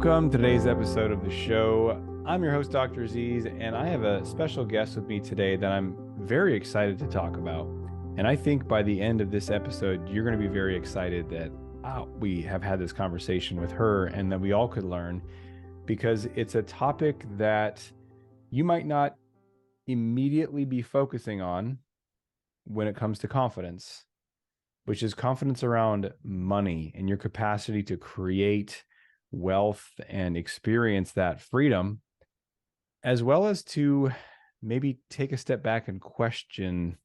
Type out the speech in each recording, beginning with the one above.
Welcome to today's episode of the show. I'm your host, Dr. Aziz, and I have a special guest with me today that I'm very excited to talk about. And I think by the end of this episode, you're going to be very excited that we have had this conversation with her and that we all could learn, because it's a topic that you might not immediately be focusing on when it comes to confidence, which is confidence around money and your capacity to create wealth and experience that freedom, as well as to maybe take a step back and question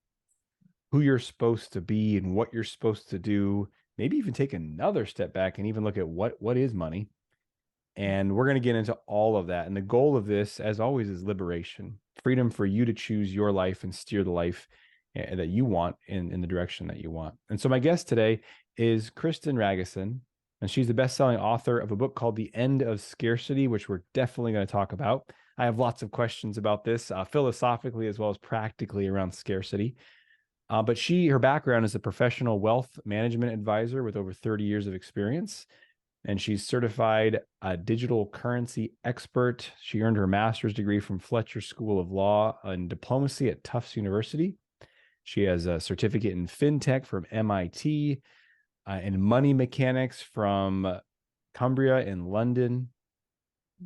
who you're supposed to be and what you're supposed to do. Maybe even take another step back and even look at what is money. And we're going to get into all of that. And the goal of this, as always, is liberation, freedom for you to choose your life and steer the life that you want in the direction that you want. And so my guest today is Kristen Ragusin, and she's the best-selling author of a book called The End of Scarcity, which we're definitely going to talk about. I have lots of questions about this, philosophically as well as practically around scarcity. But her background is a professional wealth management advisor with over 30 years of experience. And she's certified a digital currency expert. She earned her master's degree from Fletcher School of Law and diplomacy at Tufts University. She has a certificate in fintech from MIT, and money mechanics from Cumbria in London.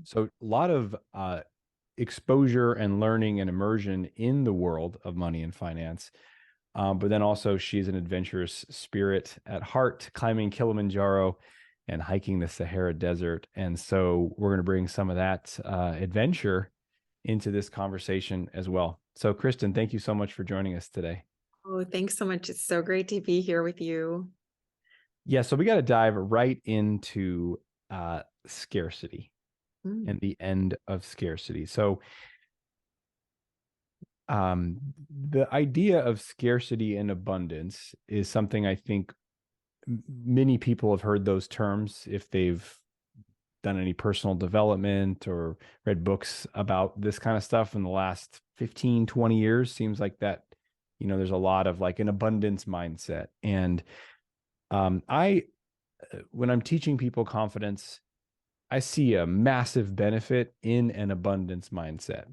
So a lot of exposure and learning and immersion in the world of money and finance. But then also she's an adventurous spirit at heart, climbing Kilimanjaro and hiking the Sahara Desert. And so we're going to bring some of that adventure into this conversation as well. So Kristen, thank you so much for joining us today. Oh, thanks so much. It's so great to be here with you. Yeah, so we got to dive right into scarcity and the end of scarcity. So the idea of scarcity and abundance is something I think many people have heard those terms if they've done any personal development or read books about this kind of stuff in the last 15, 20 years. Seems like that, there's a lot of like an abundance mindset. And when I'm teaching people confidence, I see a massive benefit in an abundance mindset.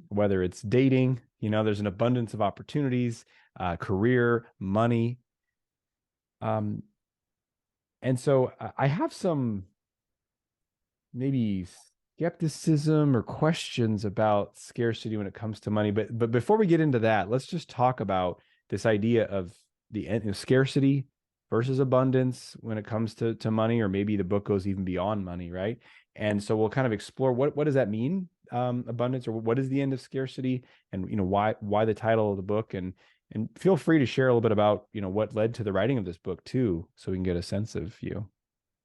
Whether it's dating, there's an abundance of opportunities, career, money. And so I have some maybe skepticism or questions about scarcity when it comes to money. But before we get into that, let's just talk about this idea of the end of scarcity versus abundance when it comes to money, or maybe the book goes even beyond money, right? And so we'll kind of explore what does that mean, abundance, or what is the end of scarcity, and why the title of the book, and feel free to share a little bit about what led to the writing of this book too, so we can get a sense of you.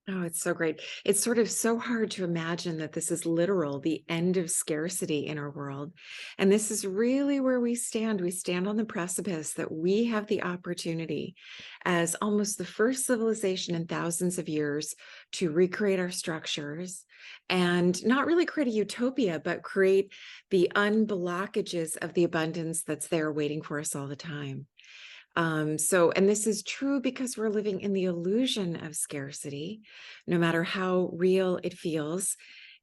Oh, it's so great. It's sort of so hard to imagine that this is literal, the end of scarcity in our world. And this is really where we stand. We stand on the precipice that we have the opportunity as almost the first civilization in thousands of years to recreate our structures and not really create a utopia, but create the unblockages of the abundance that's there waiting for us all the time. And this is true because we're living in the illusion of scarcity, no matter how real it feels.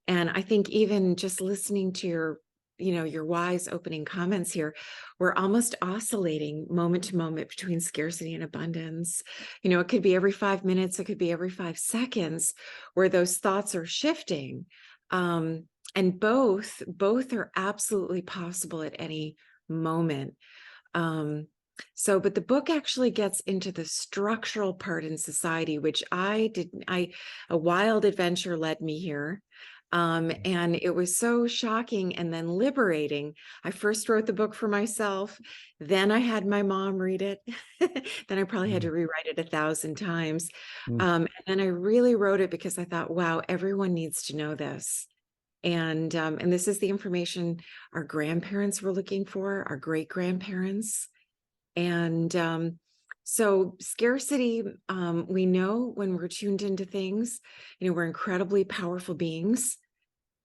And I think even just listening to your wise opening comments here, we're almost oscillating moment to moment between scarcity and abundance. It could be every 5 minutes, it could be every 5 seconds where those thoughts are shifting. And both are absolutely possible at any moment. But the book actually gets into the structural part in society, which a wild adventure led me here. And it was so shocking and then liberating. I first wrote the book for myself. Then I had my mom read it. Then I probably had to rewrite it 1,000 times. And then I really wrote it because I thought, wow, everyone needs to know this. And this is the information our grandparents were looking for, our great-grandparents. And so scarcity, we know when we're tuned into things, we're incredibly powerful beings,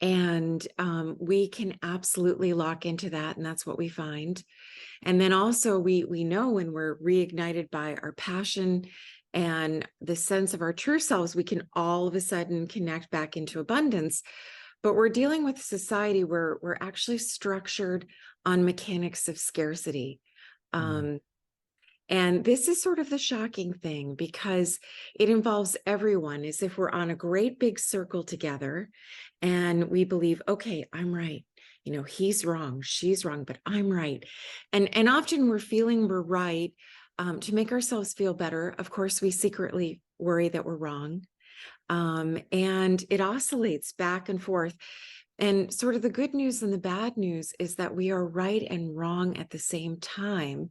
and we can absolutely lock into that. And that's what we find. And then also we know when we're reignited by our passion and the sense of our true selves, we can all of a sudden connect back into abundance. But we're dealing with a society where we're actually structured on mechanics of scarcity. Mm. Um, and this is sort of the shocking thing, because it involves everyone, as if we're on a great big circle together and we believe, okay, I'm right. He's wrong, she's wrong, but I'm right. And often we're feeling we're right. To make ourselves feel better, of course, we secretly worry that we're wrong. And it oscillates back and forth. And sort of the good news and the bad news is that we are right and wrong at the same time.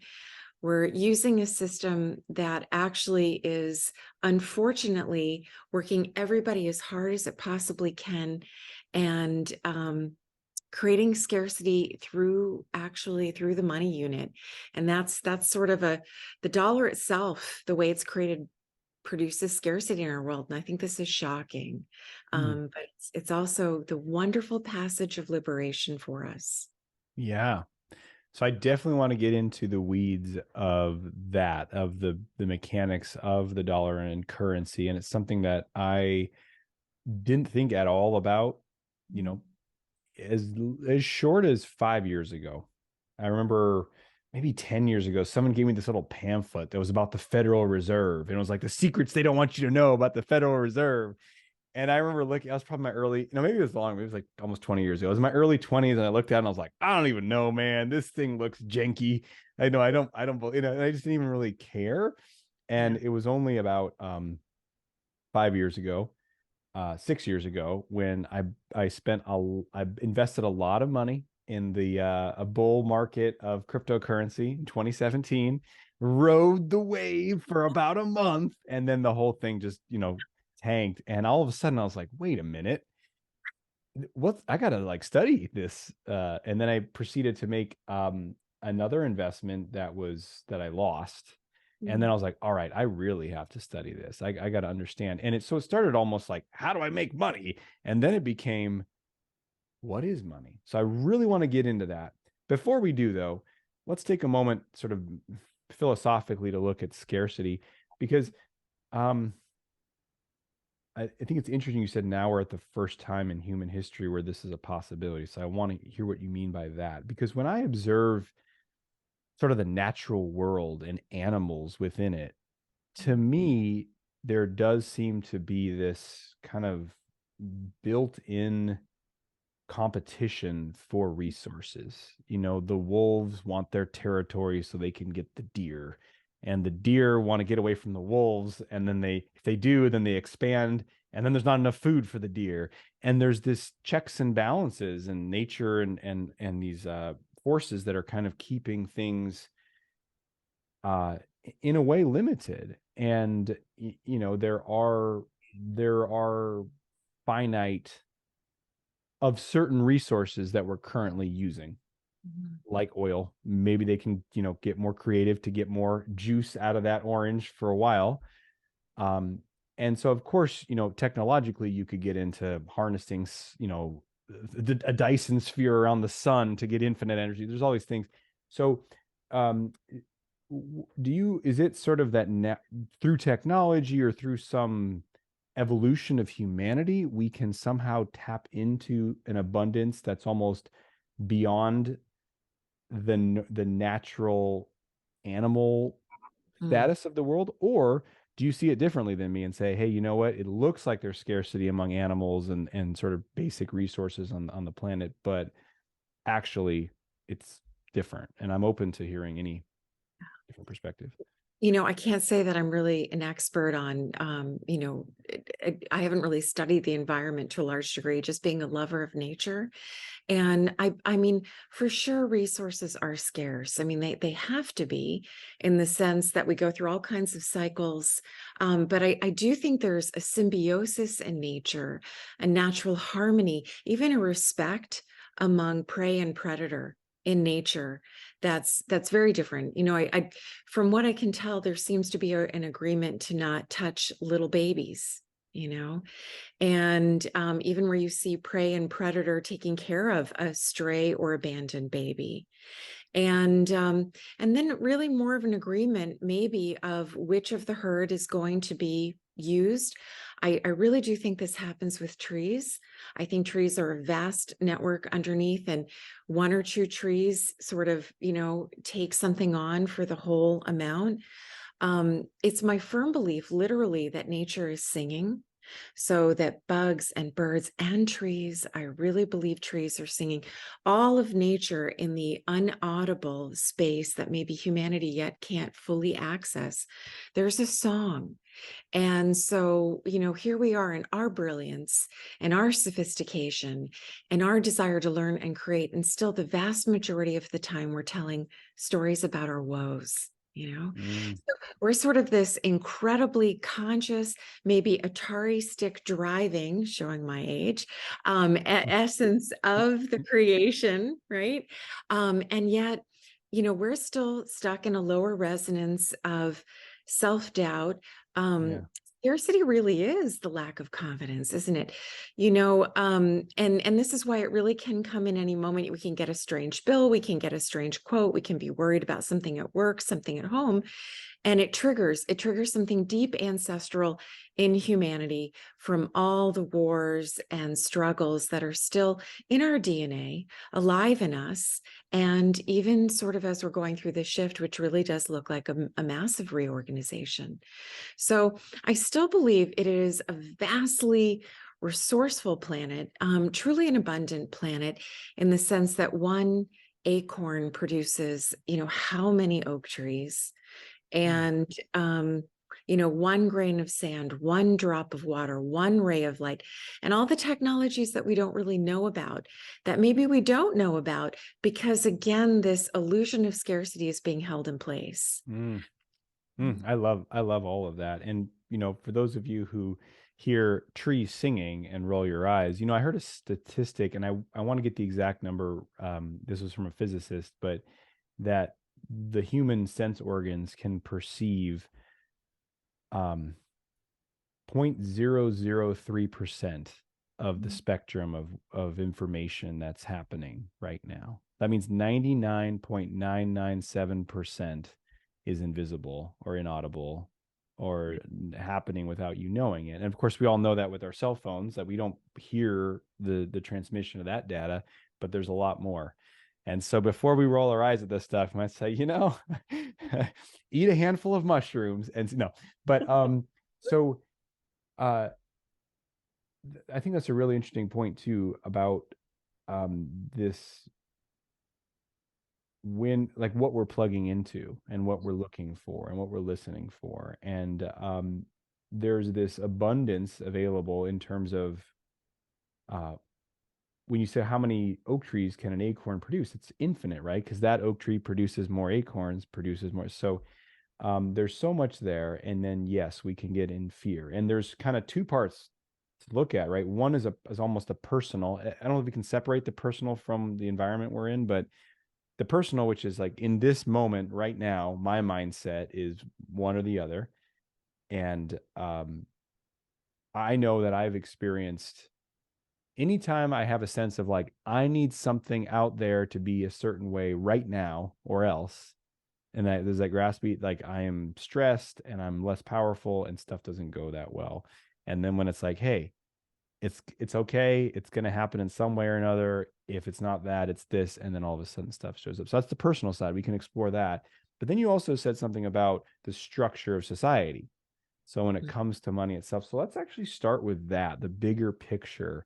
We're using a system that actually is, unfortunately, working everybody as hard as it possibly can, and creating scarcity through the money unit. And that's sort of the dollar itself, the way it's created, produces scarcity in our world. And I think this is shocking. Mm. But it's also the wonderful passage of liberation for us. Yeah. So I definitely want to get into the weeds of that, of the mechanics of the dollar and currency. And it's something that I didn't think at all about, you know, as short as 5 years ago. I remember maybe 10 years ago, someone gave me this little pamphlet that was about the Federal Reserve. And it was like the secrets they don't want you to know about the Federal Reserve. And I remember looking, I was probably my early, maybe it was long, maybe it was like almost 20 years ago. It was my early 20s. And I looked at it and I was like, I don't even know, man. This thing looks janky. I know I don't, I just didn't even really care. Yeah. And it was only about 5 years ago, 6 years ago, when I invested a lot of money in the a bull market of cryptocurrency in 2017, rode the wave for about a month, and then the whole thing just tanked. And all of a sudden, I was like, wait a minute, what? I gotta like study this. And then I proceeded to make another investment that I lost. And then I was like, all right, I really have to study this. I got to understand. And it started almost like, how do I make money? And then it became, what is money? So I really want to get into that. Before we do, though, let's take a moment sort of philosophically to look at scarcity, because um, I think it's interesting you said now we're at the first time in human history where this is a possibility. So I want to hear what you mean by that. Because when I observe sort of the natural world and animals within it, to me, there does seem to be this kind of built-in competition for resources. The wolves want their territory so they can get the deer, and the deer want to get away from the wolves. And then if they do, then they expand, and then there's not enough food for the deer. And there's this checks and balances in nature, and these forces that are kind of keeping things uh, in a way limited. And there are finite of certain resources that we're currently using, Mhm. like oil. Maybe they can get more creative to get more juice out of that orange for a while. um and so of course, technologically you could get into harnessing a Dyson sphere around the sun to get infinite energy. There's all these things. So um is it sort of that through technology or through some evolution of humanity, we can somehow tap into an abundance that's almost beyond the natural animal Mm. status of the world? Or do you see it differently than me and say, hey, you know what? It looks like there's scarcity among animals and sort of basic resources on the planet, but actually it's different. And I'm open to hearing any different perspective. I can't say that I'm really an expert on, I haven't really studied the environment to a large degree, just being a lover of nature. And I mean, for sure, resources are scarce. I mean, they have to be, in the sense that we go through all kinds of cycles. But I do think there's a symbiosis in nature, a natural harmony, even a respect among prey and predator in nature. That's very different. I from what I can tell, there seems to be an agreement to not touch little babies and even where you see prey and predator taking care of a stray or abandoned baby. And then really more of an agreement maybe of which of the herd is going to be used. I really do think this happens with trees. I think trees are a vast network underneath, and one or two trees sort of, take something on for the whole amount. It's my firm belief, literally, that nature is singing. So that bugs and birds and trees, I really believe trees are singing, all of nature in the unaudible space that maybe humanity yet can't fully access. There's a song. And so, here we are in our brilliance and our sophistication and our desire to learn and create. And still, the vast majority of the time, we're telling stories about our woes. Mm, So we're sort of this incredibly conscious, maybe Atari stick driving, showing my age, essence of the creation, right? And yet, we're still stuck in a lower resonance of self-doubt. yeah. Scarcity really is the lack of confidence, isn't it? And this is why it really can come in any moment. We can get a strange bill, we can get a strange quote, we can be worried about something at work, something at home, and it triggers something deep ancestral in humanity from all the wars and struggles that are still in our DNA, alive in us. And even sort of as we're going through this shift, which really does look like a massive reorganization. So I still believe it is a vastly resourceful planet, truly an abundant planet, in the sense that one acorn produces, how many oak trees, Mm. and one grain of sand, one drop of water, one ray of light, and all the technologies that we don't really know about, that maybe we don't know about because, again, this illusion of scarcity is being held in place. Mm. I love all of that. And, for those of you who hear trees singing and roll your eyes, I heard a statistic, and I want to get the exact number. This was from a physicist, but that the human sense organs can perceive 0.003% of the spectrum of information that's happening right now. That means 99.997% is invisible or inaudible or happening without you knowing it. And of course, we all know that with our cell phones, that we don't hear the transmission of that data, but there's a lot more. And so before we roll our eyes at this stuff, I might say, eat a handful of mushrooms and no, but so I think that's a really interesting point too about this, when, like, what we're plugging into and what we're looking for and what we're listening for. And there's this abundance available in terms of when you say how many oak trees can an acorn produce, it's infinite, right? Because that oak tree produces more acorns, produces more. So there's so much there. And then, yes, we can get in fear. And there's kind of two parts to look at, right? One is almost a personal. I don't know if we can separate the personal from the environment we're in, but the personal, which is like in this moment right now, my mindset is one or the other. And I know that I've experienced, anytime I have a sense of like, I need something out there to be a certain way right now or else. And there's that grasp beat, like I am stressed and I'm less powerful and stuff doesn't go that well. And then when it's like, hey, it's okay, it's going to happen in some way or another. If it's not that, it's this. And then all of a sudden stuff shows up. So that's the personal side. We can explore that. But then you also said something about the structure of society. So when it comes to money itself, so let's actually start with that, the bigger picture.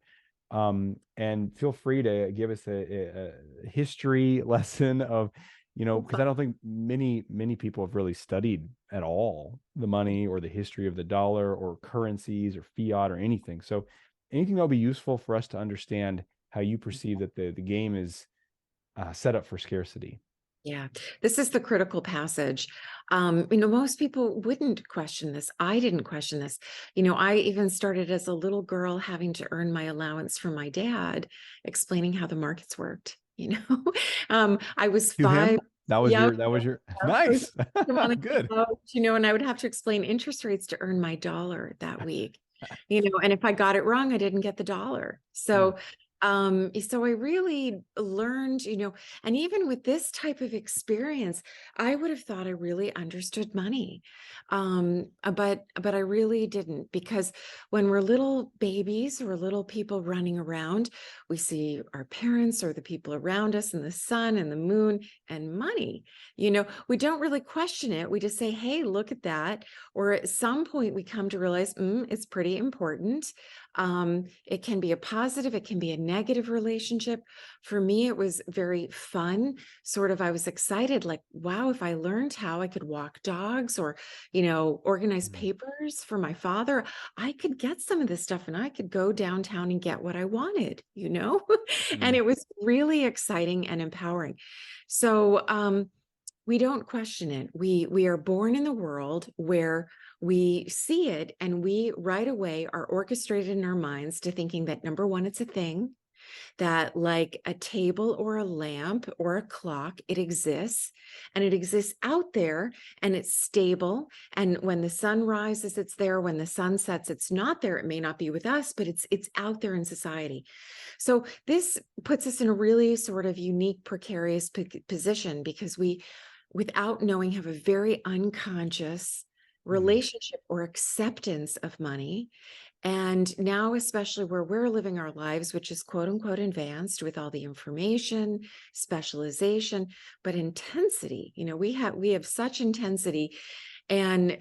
And feel free to give us a history lesson of, because I don't think many people have really studied at all the money or the history of the dollar or currencies or fiat or anything. So anything that'll be useful for us to understand how you perceive that the game is set up for scarcity. Yeah, this is the critical passage. Most people wouldn't question this. I didn't question this. I even started as a little girl having to earn my allowance from my dad, explaining how the markets worked. I was To him? 5. Yeah. that was your I was nice. on a Good. couch, and I would have to explain interest rates to earn my dollar that week, and if I got it wrong, I didn't get the dollar. Mm, So I really learned, and even with this type of experience, I would have thought I really understood money. But I really didn't, because when we're little babies or little people running around, we see our parents or the people around us and the sun and the moon and money. We don't really question it. We just say, hey, look at that. Or at some point we come to realize it's pretty important. It can be a positive, it can be a negative relationship. For me, it was very fun. Sort of, I was excited, like, wow, if I learned how I could walk dogs or, organize mm, papers for my father, I could get some of this stuff and I could go downtown and get what I wanted, and mm, it was really exciting and empowering. So, we don't question it. We are born in the world where we see it, and we right away are orchestrated in our minds to thinking that, number one, it's a thing, that like a table or a lamp or a clock, it exists, and it exists out there, and it's stable. And when the sun rises, it's there. When the sun sets, it's not there. It may not be with us, but it's out there in society. So this puts us in a really sort of unique, precarious position, because we, without knowing, have a very unconscious mm, relationship or acceptance of money. And now, especially where we're living our lives, which is quote unquote advanced with all the information, specialization, but intensity, we have such intensity, and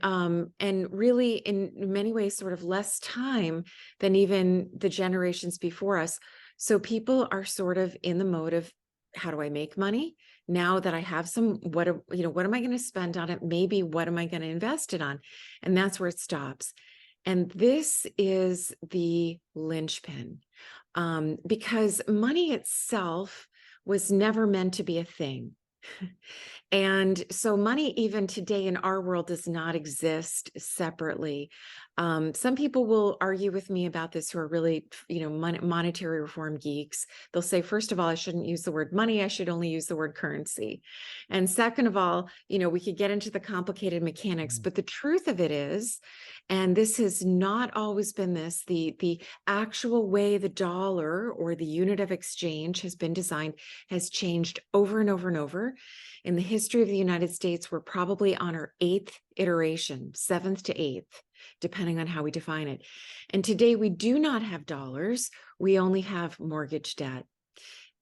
really in many ways sort of less time than even the generations before us. So people are sort of in the mode of, how do I make money now that I have some? What am I going to spend on it? Maybe what am I going to invest it on? And that's where it stops. And this is the linchpin, because money itself was never meant to be a thing. And so money, even today in our world, does not exist separately. Some people will argue with me about this, who are really, monetary reform geeks. They'll say, first of all, I shouldn't use the word money. I should only use the word currency. And second of all, we could get into the complicated mechanics, mm, but the truth of it is, and this has not always been this, the actual way the dollar or the unit of exchange has been designed has changed over and over and over. In the history of the United States, we're probably on our 8th iteration, 7th to 8th, depending on how we define it. And today we do not have dollars. We only have mortgage debt.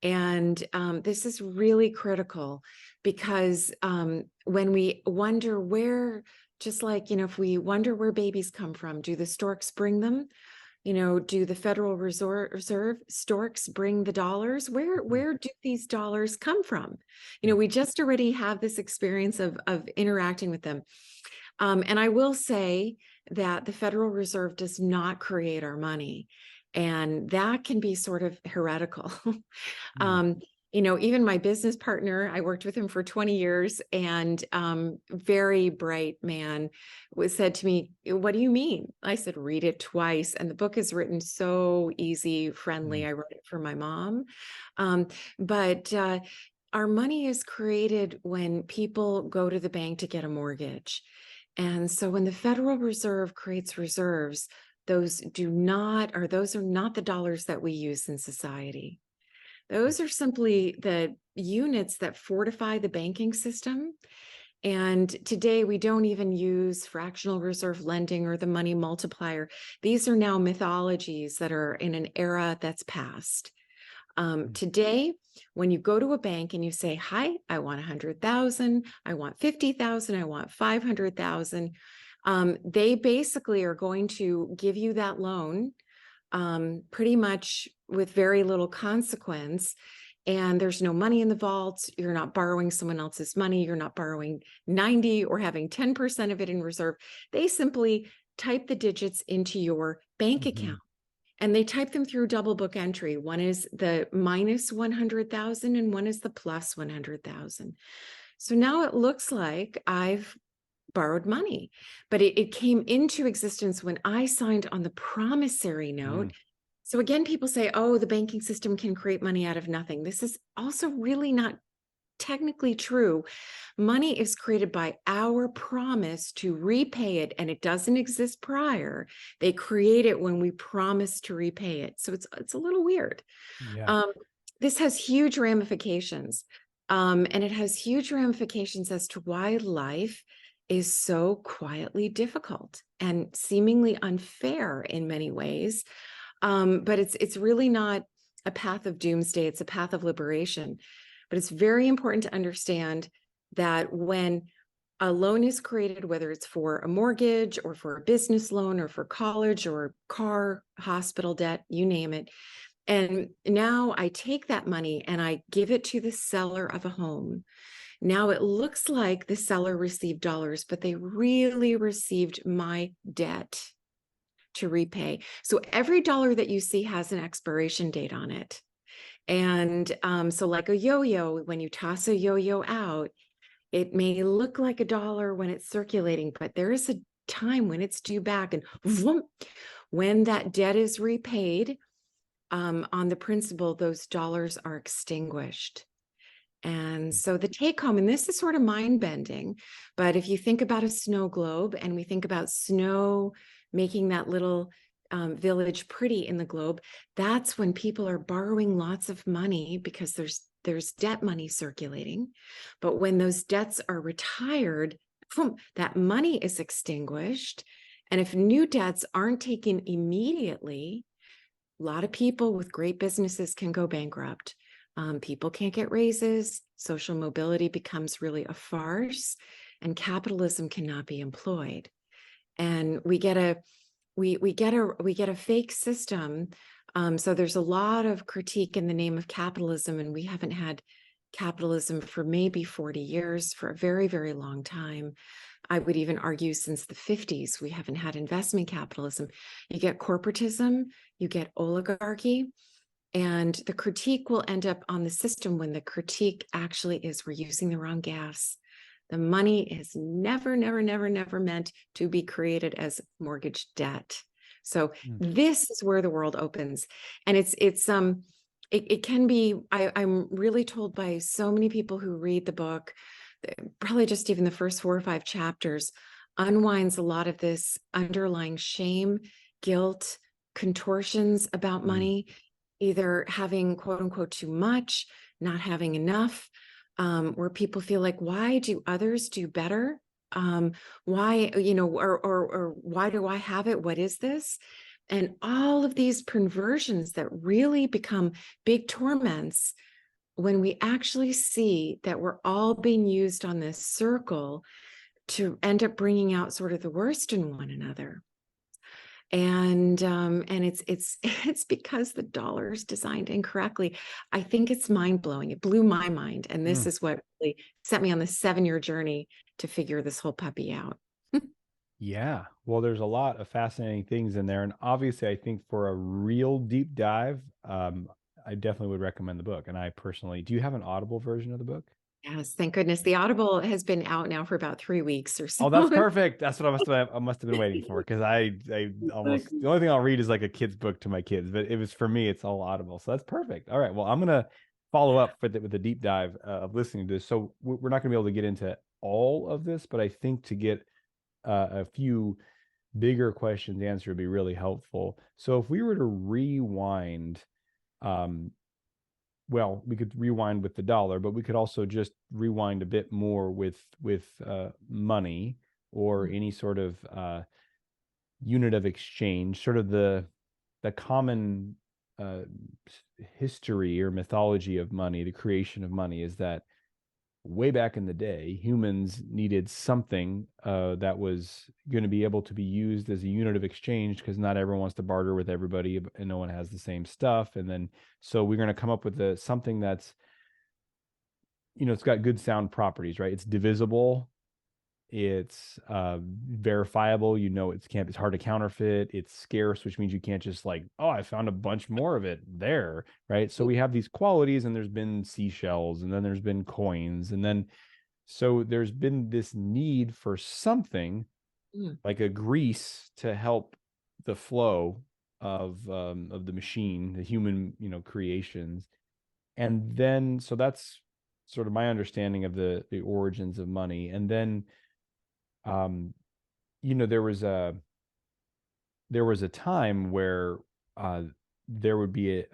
And this is really critical, because when we wonder where, just like, if we wonder where babies come from, do the storks bring them? Do the Federal Reserve storks bring the dollars? mhm, Where do these dollars come from? mm, We just already have this experience of interacting with them. And I will say that the Federal Reserve does not create our money, and that can be sort of heretical. mm, um, Even my business partner, I worked with him for 20 years, and very bright man, said to me, what do you mean? I said, read it twice. And the book is written so easy, friendly. mm, I wrote it for my mom. Um, but our money is created when people go to the bank to get a mortgage. And so when the Federal Reserve creates reserves, those are not the dollars that we use in society. Those are simply the units that fortify the banking system. And today we don't even use fractional reserve lending or the money multiplier. These are now mythologies that are in an era that's past. mm, Today, when you go to a bank and you say, hi, I want 100,000, I want 50,000, I want 500,000, they basically are going to give you that loan, pretty much with very little consequence. And there's no money in the vault. You're not borrowing someone else's money. You're not borrowing 90 or having 10% of it in reserve. They simply type the digits into your bank mhm, account, and they type them through double book entry. One is the minus 100,000 and one is the plus 100,000. So now it looks like I've borrowed money, but it came into existence when I signed on the promissory note. mm, So again, people say, oh, the banking system can create money out of nothing. This is also really not technically true. Money is created by our promise to repay it, and it doesn't exist prior. They create it when we promise to repay it. So it's a little weird. Yeah. Um, this has huge ramifications. And it has huge ramifications as to why life is so quietly difficult and seemingly unfair in many ways. But it's really not a path of doomsday, it's a path of liberation. But it's very important to understand that when a loan is created, whether it's for a mortgage or for a business loan or for college or car, hospital debt, you name it. And now I take that money and I give it to the seller of a home. Now it looks like the seller received dollars, but they really received my debt to repay. So every dollar that you see has an expiration date on it. And so like a yo-yo, when you toss a yo-yo out, it may look like $1 when it's circulating, but there is a time when it's due back. And vroom, when that debt is repaid on the principal, those dollars are extinguished. And so the take home, and this is sort of mind bending, but if you think about a snow globe and we think about snow making that little village pretty in the globe, that's when people are borrowing lots of money because there's debt money circulating. But when those debts are retired, boom, that money is extinguished. And if new debts aren't taken immediately, a lot of people with great businesses can go bankrupt. People can't get raises. Social mobility becomes really a farce, and capitalism cannot be employed. And we get a fake system. So there's a lot of critique in the name of capitalism, and we haven't had capitalism for maybe 40 years, for a very, very long time. I would even argue since the 50s, we haven't had investment capitalism. You get corporatism, you get oligarchy, and the critique will end up on the system when the critique actually is we're using the wrong gas. The money is never, never, never, never meant to be created as mortgage debt. So this is where the world opens. And it can be, I'm really told by so many people who read the book, probably just even the first 4 or 5 chapters unwinds a lot of this underlying shame, guilt, contortions about money, either having quote unquote too much, not having enough, where people feel like, why do others do better? Why, or why do I have it? What is this? And all of these perversions that really become big torments when we actually see that we're all being used on this circle to end up bringing out sort of the worst in one another. And it's because the dollar is designed incorrectly. I think it's mind-blowing. It blew my mind. And this is what really set me on the 7-year journey to figure this whole puppy out. Yeah. Well, there's a lot of fascinating things in there. And obviously, I think for a real deep dive, I definitely would recommend the book. And I personally, do you have an Audible version of the book? Yes, thank goodness. The Audible has been out now for about 3 weeks or so. Oh, that's perfect. That's what I must have been waiting for, because I almost, the only thing I'll read is like a kid's book to my kids, but it was for me, it's all Audible. So that's perfect. All right. Well, I'm gonna follow up with a deep dive of listening to this. So we're not gonna be able to get into all of this, but I think to get a few bigger questions answered would be really helpful. So if we were to rewind, well, we could rewind with the dollar, but we could also just rewind a bit more with money or any sort of unit of exchange, sort of the common history or mythology of money, the creation of money, is that way back in the day, humans needed something that was going to be able to be used as a unit of exchange, because not everyone wants to barter with everybody and no one has the same stuff. And then, so we're going to come up with something that's, it's got good sound properties, right? It's divisible. It's verifiable. It's hard to counterfeit. It's scarce, which means you can't just like, oh, I found a bunch more of it there, right? So we have these qualities, and there's been seashells, and then there's been coins, and then so there's been this need for something like a grease to help the flow of the machine, the human, creations. And then so that's sort of my understanding of the origins of money. And then, you know, there was a time where there would be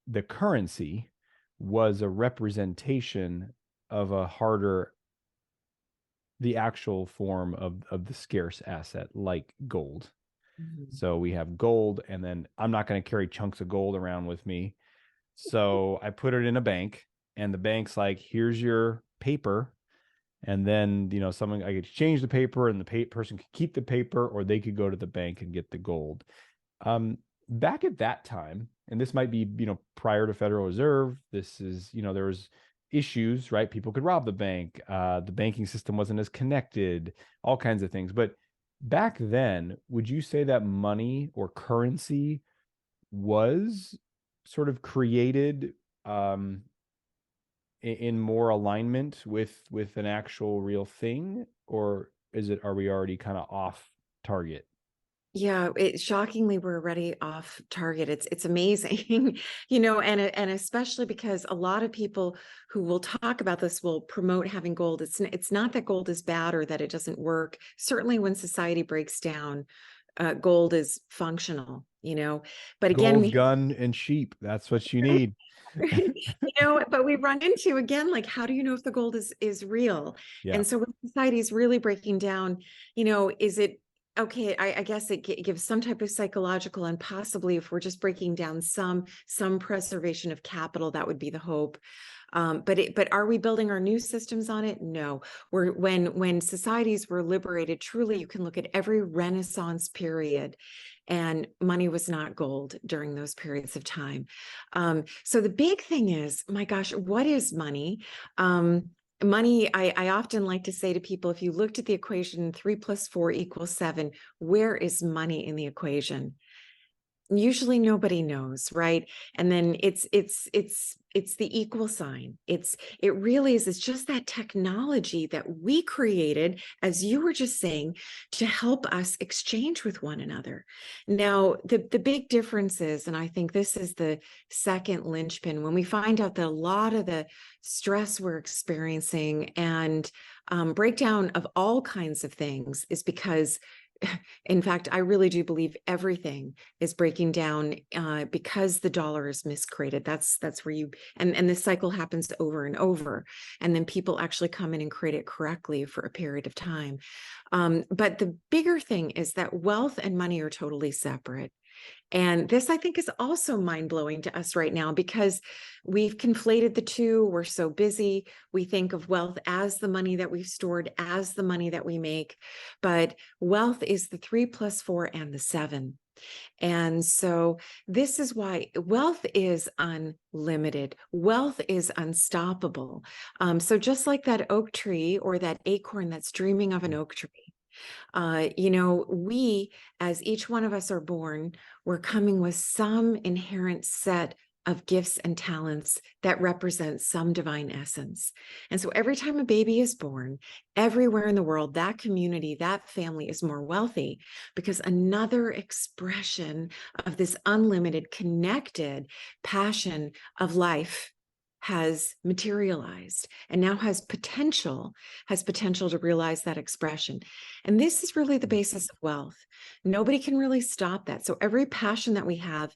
the currency was a representation of a harder, the actual form of the scarce asset, like gold. Mhm. So we have gold, and then I'm not going to carry chunks of gold around with me. So I put it in a bank, and the bank's like, here's your paper. And then, you know, someone, I could exchange the paper, and the person could keep the paper, or they could go to the bank and get the gold. Back at that time, and this might be, you know, prior to Federal Reserve, this is, you know, there was issues, right? People could rob the bank. The banking system wasn't as connected, all kinds of things. But back then, would you say that money or currency was sort of created in more alignment with an actual real thing, or are we already kind of off target? Yeah, shockingly, we're already off target. It's amazing, and especially because a lot of people who will talk about this will promote having gold. It's not that gold is bad or that it doesn't work. Certainly, when society breaks down, gold is functional, But again, Gold, gun, and sheep. That's what you need. but we run into again, like, how do you know if the gold is real? Yeah. And so when society is really breaking down, is it okay? I guess it gives some type of psychological, and possibly if we're just breaking down some preservation of capital, that would be the hope. But are we building our new systems on it? No. When societies were liberated, truly, you can look at every Renaissance period, and money was not gold during those periods of time. So the big thing is, my gosh, what is money? Money, I often like to say to people, if you looked at the equation 3 + 4 = 7, where is money in the equation? Usually nobody knows, right? And then it's the equal sign. It really is. It's just that technology that we created, as you were just saying, to help us exchange with one another. Now, the big difference is, and I think this is the second linchpin, when we find out that a lot of the stress we're experiencing and breakdown of all kinds of things is because, in fact, I really do believe everything is breaking down because the dollar is miscreated. That's where and this cycle happens over and over, and then people actually come in and create it correctly for a period of time. But the bigger thing is that wealth and money are totally separate. And this, I think, is also mind-blowing to us right now because we've conflated the two. We're so busy. We think of wealth as the money that we've stored, as the money that we make. But wealth is the 3 + 4 and the 7. And so this is why wealth is unlimited. Wealth is unstoppable. So just like that oak tree or that acorn that's dreaming of an oak tree, we, as each one of us are born, we're coming with some inherent set of gifts and talents that represent some divine essence. And so every time a baby is born, everywhere in the world, that community, that family is more wealthy because another expression of this unlimited, connected passion of life has materialized and now has potential to realize that expression. And this is really the basis of wealth. Nobody can really stop that. So every passion that we have,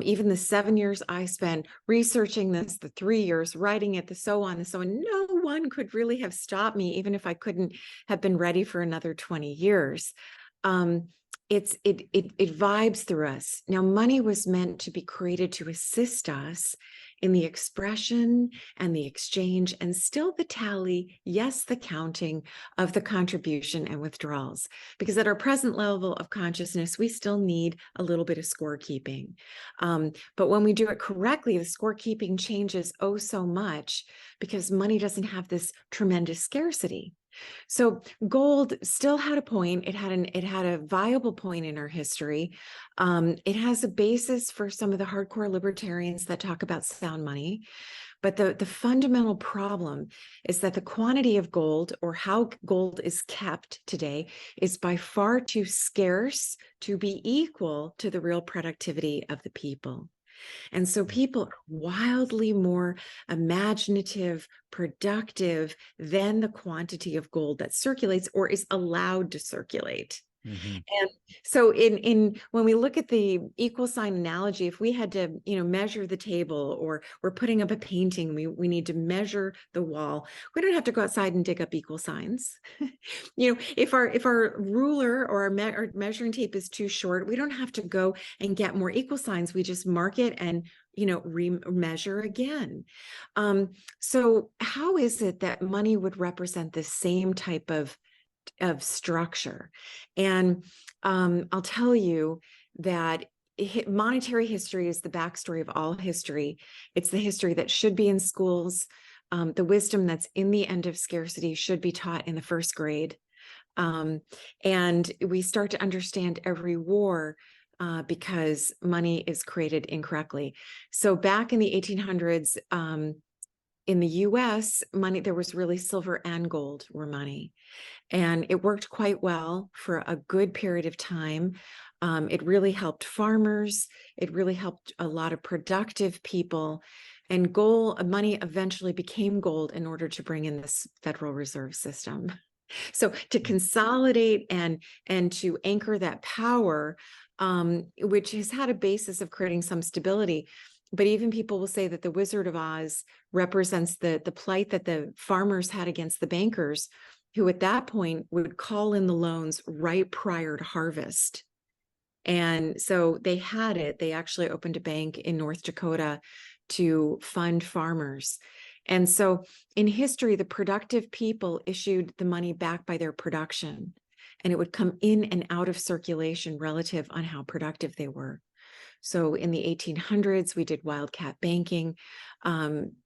even the 7 years I spent researching this, the 3 years writing it, the so on and so on, no one could really have stopped me, even if I couldn't have been ready for another 20 years. It vibes through us. Now, money was meant to be created to assist us in the expression and the exchange and still the tally, yes, the counting of the contribution and withdrawals. Because at our present level of consciousness, we still need a little bit of scorekeeping. But when we do it correctly, the scorekeeping changes oh so much because money doesn't have this tremendous scarcity. So gold still had a point. It had a viable point in our history. It has a basis for some of the hardcore libertarians that talk about sound money. But the fundamental problem is that the quantity of gold, or how gold is kept today, is by far too scarce to be equal to the real productivity of the people. And so people are wildly more imaginative, productive than the quantity of gold that circulates or is allowed to circulate. Mm-hmm. And so in when we look at the equal sign analogy, if we had to, measure the table, or we're putting up a painting, we need to measure the wall. We don't have to go outside and dig up equal signs. If our ruler or our measuring tape is too short, we don't have to go and get more equal signs. We just mark it and measure again. So how is it that money would represent the same type of structure? And I'll tell you that monetary history is the backstory of all history. It's the history that should be in schools. The wisdom that's in the End of Scarcity should be taught in the first grade. And we start to understand every war because money is created incorrectly. So back in the 1800s, in the US, there was really silver and gold were money. And it worked quite well for a good period of time. It really helped farmers. It really helped a lot of productive people. And money eventually became gold in order to bring in this Federal Reserve System. So to consolidate and to anchor that power, which has had a basis of creating some stability. But even people will say that the Wizard of Oz represents the plight that the farmers had against the bankers, who at that point would call in the loans right prior to harvest. And so they had it. They actually opened a bank in North Dakota to fund farmers. And so in history, the productive people issued the money back by their production, and it would come in and out of circulation relative on how productive they were. So in the 1800s, we did wildcat banking.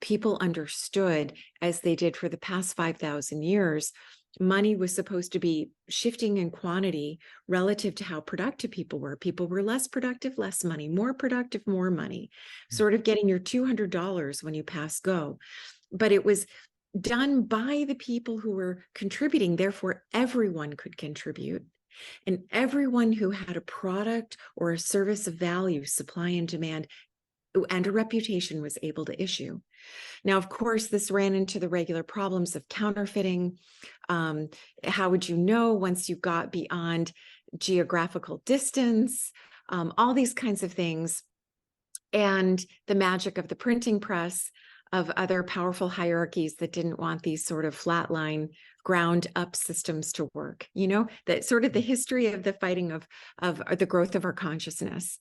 People understood, as they did for the past 5,000 years, money was supposed to be shifting in quantity relative to how productive people were. People were less productive, less money; more productive, more money, sort of getting your $200 when you pass go. But it was done by the people who were contributing. Therefore, everyone could contribute. And everyone who had a product or a service of value, supply and demand, and a reputation was able to issue. Now, of course, this ran into the regular problems of counterfeiting. How would you know once you got beyond geographical distance? All these kinds of things. And the magic of the printing press, of other powerful hierarchies that didn't want these sort of flatline, ground up systems to work. That sort of the history of the fighting of the growth of our consciousness.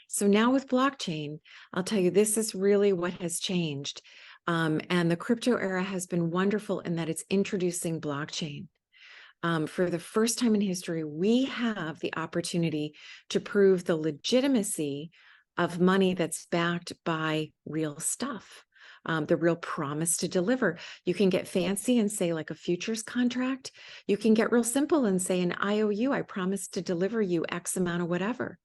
So now with blockchain, I'll tell you, this is really what has changed. And the crypto era has been wonderful in that it's introducing blockchain. For the first time in history, we have the opportunity to prove the legitimacy of money that's backed by real stuff. The real promise to deliver. You can get fancy and say like a futures contract. You can get real simple and say an IOU, I promise to deliver you X amount of whatever.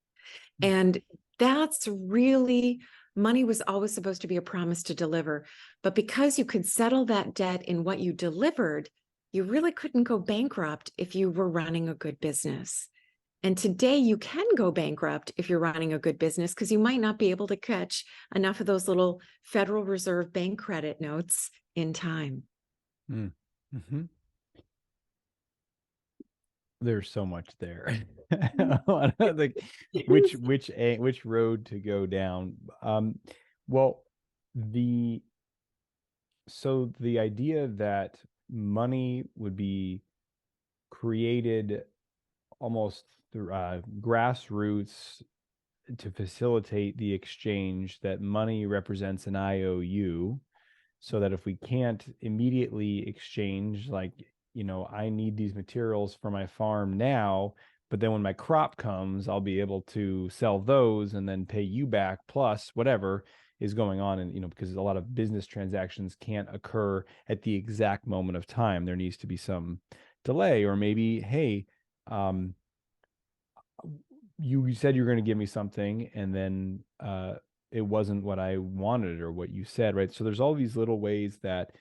And that's really, money was always supposed to be a promise to deliver. But because you could settle that debt in what you delivered, you really couldn't go bankrupt if you were running a good business. And today you can go bankrupt if you're running a good business, because you might not be able to catch enough of those little Federal Reserve bank credit notes in time. Mm-hmm. There's so much there. Like which road to go down. Well, so the idea that money would be created almost through grassroots to facilitate the exchange, that money represents an IOU, so that if we can't immediately exchange, like, I need these materials for my farm now, but then when my crop comes, I'll be able to sell those and then pay you back plus whatever is going on. And, because a lot of business transactions can't occur at the exact moment of time. There needs to be some delay, or maybe, hey, you said you're going to give me something, and then it wasn't what I wanted or what you said, right? So there's all these little ways that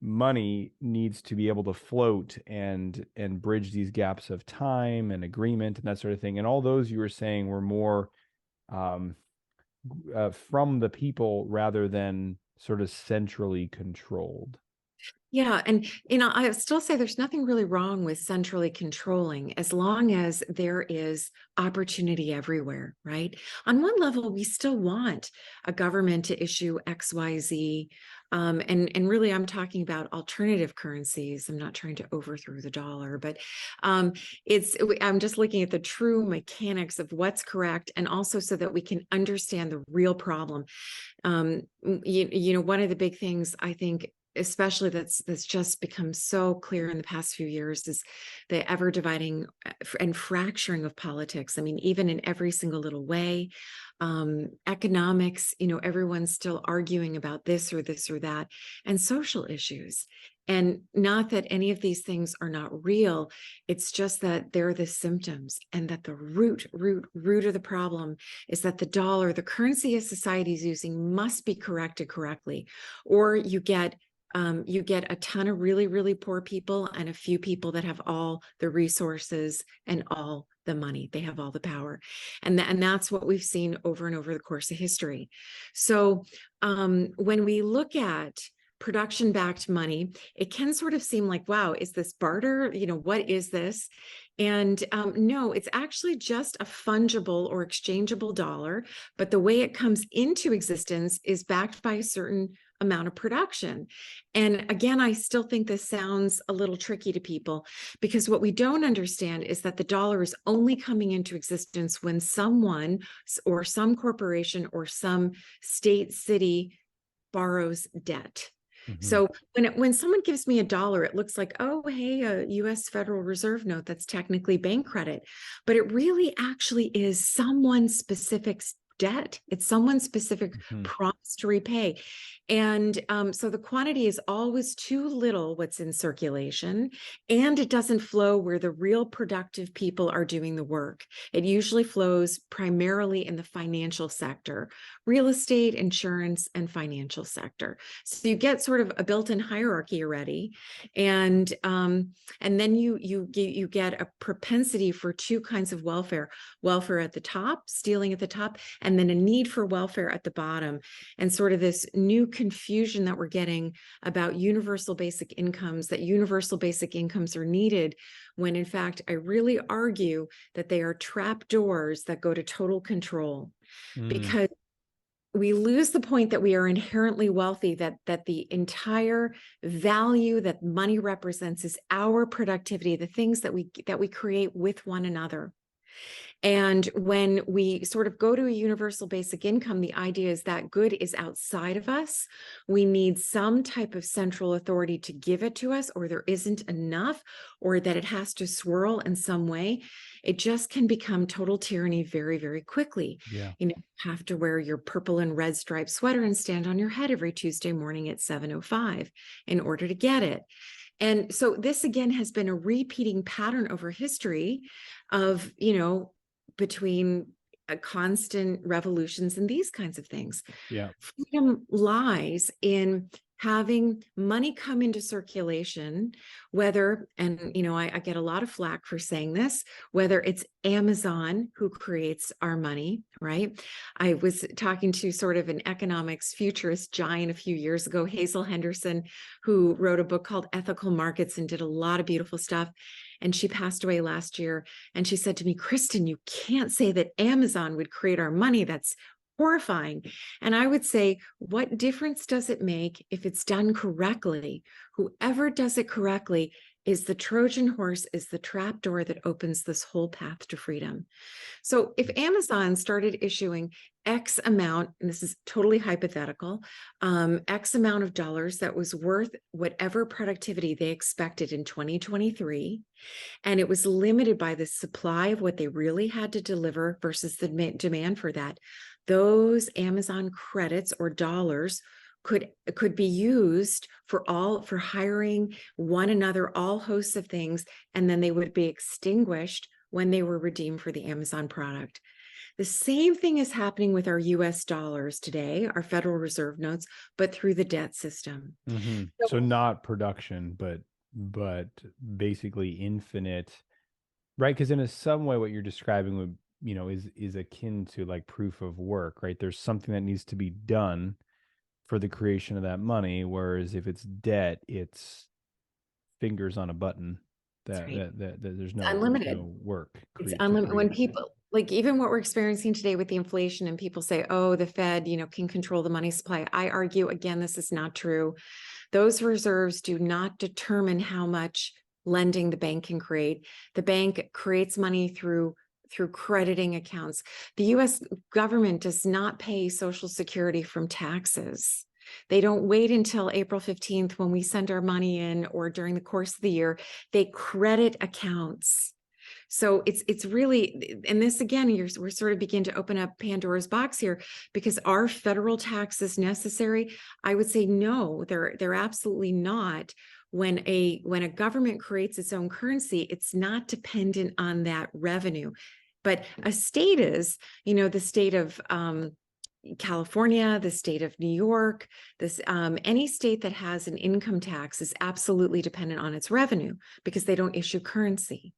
money needs to be able to float and bridge these gaps of time and agreement and that sort of thing. And all those you were saying were more from the people rather than sort of centrally controlled. Yeah. And, I still say there's nothing really wrong with centrally controlling as long as there is opportunity everywhere, right? On one level, we still want a government to issue XYZ. And really, I'm talking about alternative currencies. I'm not trying to overthrow the dollar, but um, I'm just looking at the true mechanics of what's correct, and also so that we can understand the real problem. One of the big things I think, especially that's just become so clear in the past few years, is the ever dividing and fracturing of politics. I mean, even in every single little way. Economics, everyone's still arguing about this or that, and social issues. And not that any of these things are not real. It's just that they're the symptoms, and that the root of the problem is that the dollar, the currency of society is using, must be corrected correctly, or you get a ton of really, really poor people and a few people that have all the resources and all the money. They have all the power. And that's what we've seen over and over the course of history. So when we look at production-backed money, it can sort of seem like, wow, is this barter? What is this? And no, it's actually just a fungible or exchangeable dollar. But the way it comes into existence is backed by a certain amount of production. And again, I still think this sounds a little tricky to people, because what we don't understand is that the dollar is only coming into existence when someone or some corporation or some state, city borrows debt. Mm-hmm. So when someone gives me $1, it looks like, oh, hey, a US Federal Reserve note, that's technically bank credit. But it really actually is someone's specific debt. It's someone's specific promise to repay. And so the quantity is always too little what's in circulation, and it doesn't flow where the real productive people are doing the work. It usually flows primarily in the financial sector, real estate, insurance, and financial sector. So you get sort of a built-in hierarchy already. And then you get a propensity for two kinds of welfare at the top, stealing at the top, and then a need for welfare at the bottom. And sort of this new confusion that we're getting about universal basic incomes, that universal basic incomes are needed, when in fact, I really argue that they are trap doors that go to total control. Because we lose the point that we are inherently wealthy, that the entire value that money represents is our productivity, the things that we create with one another. And when we sort of go to a universal basic income, the idea is that good is outside of us. We need some type of central authority to give it to us, or there isn't enough, or that it has to swirl in some way. It just can become total tyranny very, very quickly. Yeah. You have to wear your purple and red striped sweater and stand on your head every Tuesday morning at 7:05 in order to get it. And so this, again, has been a repeating pattern over history of, between constant revolutions and these kinds of things. Yeah. Freedom lies in having money come into circulation, whether, and I get a lot of flack for saying this, whether it's Amazon who creates our money, right? I was talking to sort of an economics futurist giant a few years ago, Hazel Henderson, who wrote a book called Ethical Markets and did a lot of beautiful stuff. And she passed away last year. And she said to me, Kristen, you can't say that Amazon would create our money. That's horrifying. And I would say, what difference does it make if it's done correctly? Whoever does it correctly is the Trojan horse, is the trapdoor that opens this whole path to freedom. So if Amazon started issuing X amount, and this is totally hypothetical, X amount of dollars that was worth whatever productivity they expected in 2023, and it was limited by the supply of what they really had to deliver versus the demand for that, those Amazon credits or dollars could be used for hiring one another, all hosts of things, and then they would be extinguished when they were redeemed for the Amazon product. The same thing is happening with our US dollars today, our Federal Reserve notes, but through the debt system. So not production, but basically infinite, right? Because in some way, what you're describing is akin to like proof of work, right? There's something that needs to be done for the creation of that money, whereas if it's debt, it's fingers on a button That's that right. there's It's no unlimited. work It's to unlimited. When create. people, like, even what we're experiencing today with the inflation, and people say, oh, the Fed, can control the money supply. I argue again, this is not true. Those reserves do not determine how much lending the bank can create. The bank creates money through crediting accounts. The US government does not pay Social Security from taxes. They don't wait until April 15th when we send our money in or during the course of the year. They credit accounts. So it's really, and this again, we're sort of begin to open up Pandora's box here, because are federal taxes necessary? I would say no, they're absolutely not. When a government creates its own currency, it's not dependent on that revenue. But a state is, the state of California, the state of New York, any state that has an income tax is absolutely dependent on its revenue, because they don't issue currency.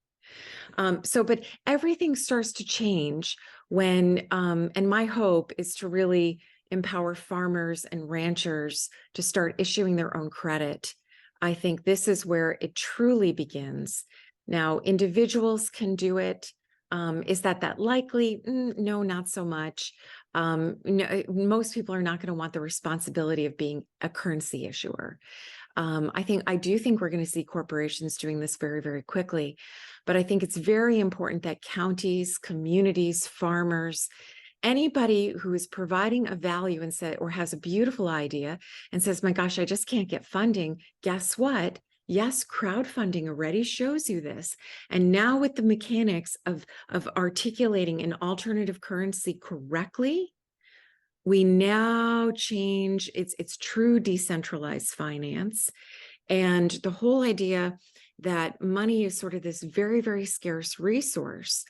But everything starts to change when, and my hope is to really empower farmers and ranchers to start issuing their own credit. I think this is where it truly begins. Now, individuals can do it. Is that likely? No, not so much. No, most people are not going to want the responsibility of being a currency issuer. I do think we're going to see corporations doing this very, very quickly. But I think it's very important that counties, communities, farmers, anybody who is providing a value and or has a beautiful idea and says, my gosh, I just can't get funding. Guess what? Yes, crowdfunding already shows you this. And now with the mechanics of articulating an alternative currency correctly, we now change it's true decentralized finance. And the whole idea that money is sort of this very, very scarce resource,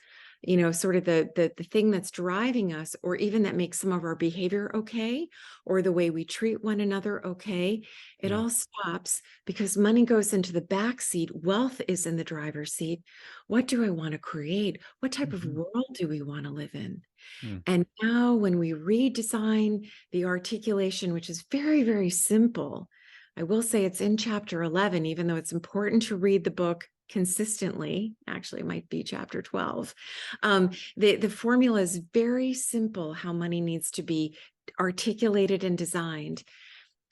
sort of the thing that's driving us, or even that makes some of our behavior okay, or the way we treat one another okay, it all stops because money goes into the back seat. Wealth is in the driver's seat. What do I want to create? What type of world do we want to live in? And now when we redesign the articulation, which is very, very simple, I will say it's in chapter 11, even though it's important to read the book consistently. Actually, it might be chapter 12. The formula is very simple, how money needs to be articulated and designed.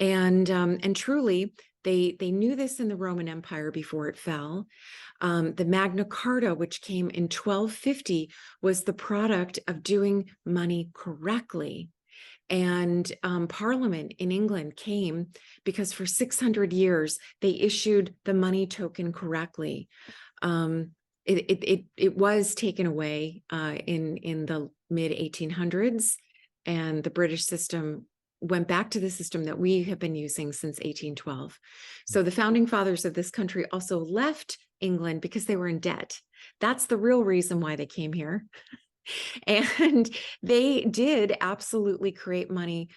And truly, they knew this in the Roman Empire before it fell. The Magna Carta, which came in 1250, was the product of doing money correctly. And Parliament in England came because for 600 years, they issued the money token correctly. It was taken away in the mid 1800s, and the British system went back to the system that we have been using since 1812. So the founding fathers of this country also left England because they were in debt. That's the real reason why they came here. And they did absolutely create money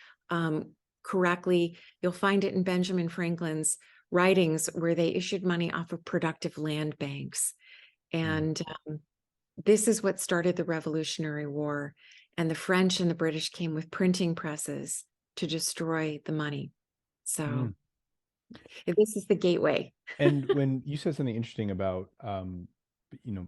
correctly. You'll find it in Benjamin Franklin's writings, where they issued money off of productive land banks. And this is what started the Revolutionary War. And the French and the British came with printing presses to destroy the money. So this is the gateway. And when you said something interesting about, you know,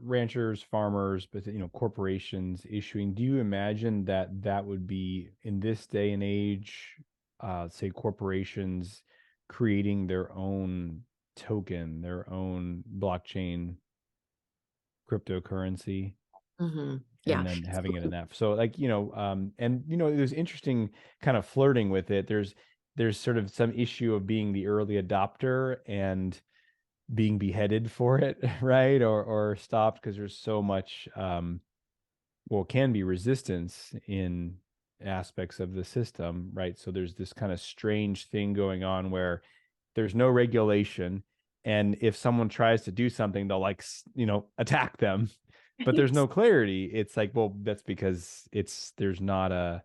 ranchers, farmers, but corporations issuing, do you imagine that that would be in this day and age, say corporations creating their own token, their own blockchain cryptocurrency, Yeah. and then having it in that? So like, and there's interesting kind of flirting with it. There's sort of some issue of being the early adopter and being beheaded for it, right? Or stopped because there's so much can be resistance in aspects of the system, right? So there's this kind of strange thing going on where there's no regulation, and if someone tries to do something, they'll attack them, but there's no clarity. It's like, well, that's because there's not a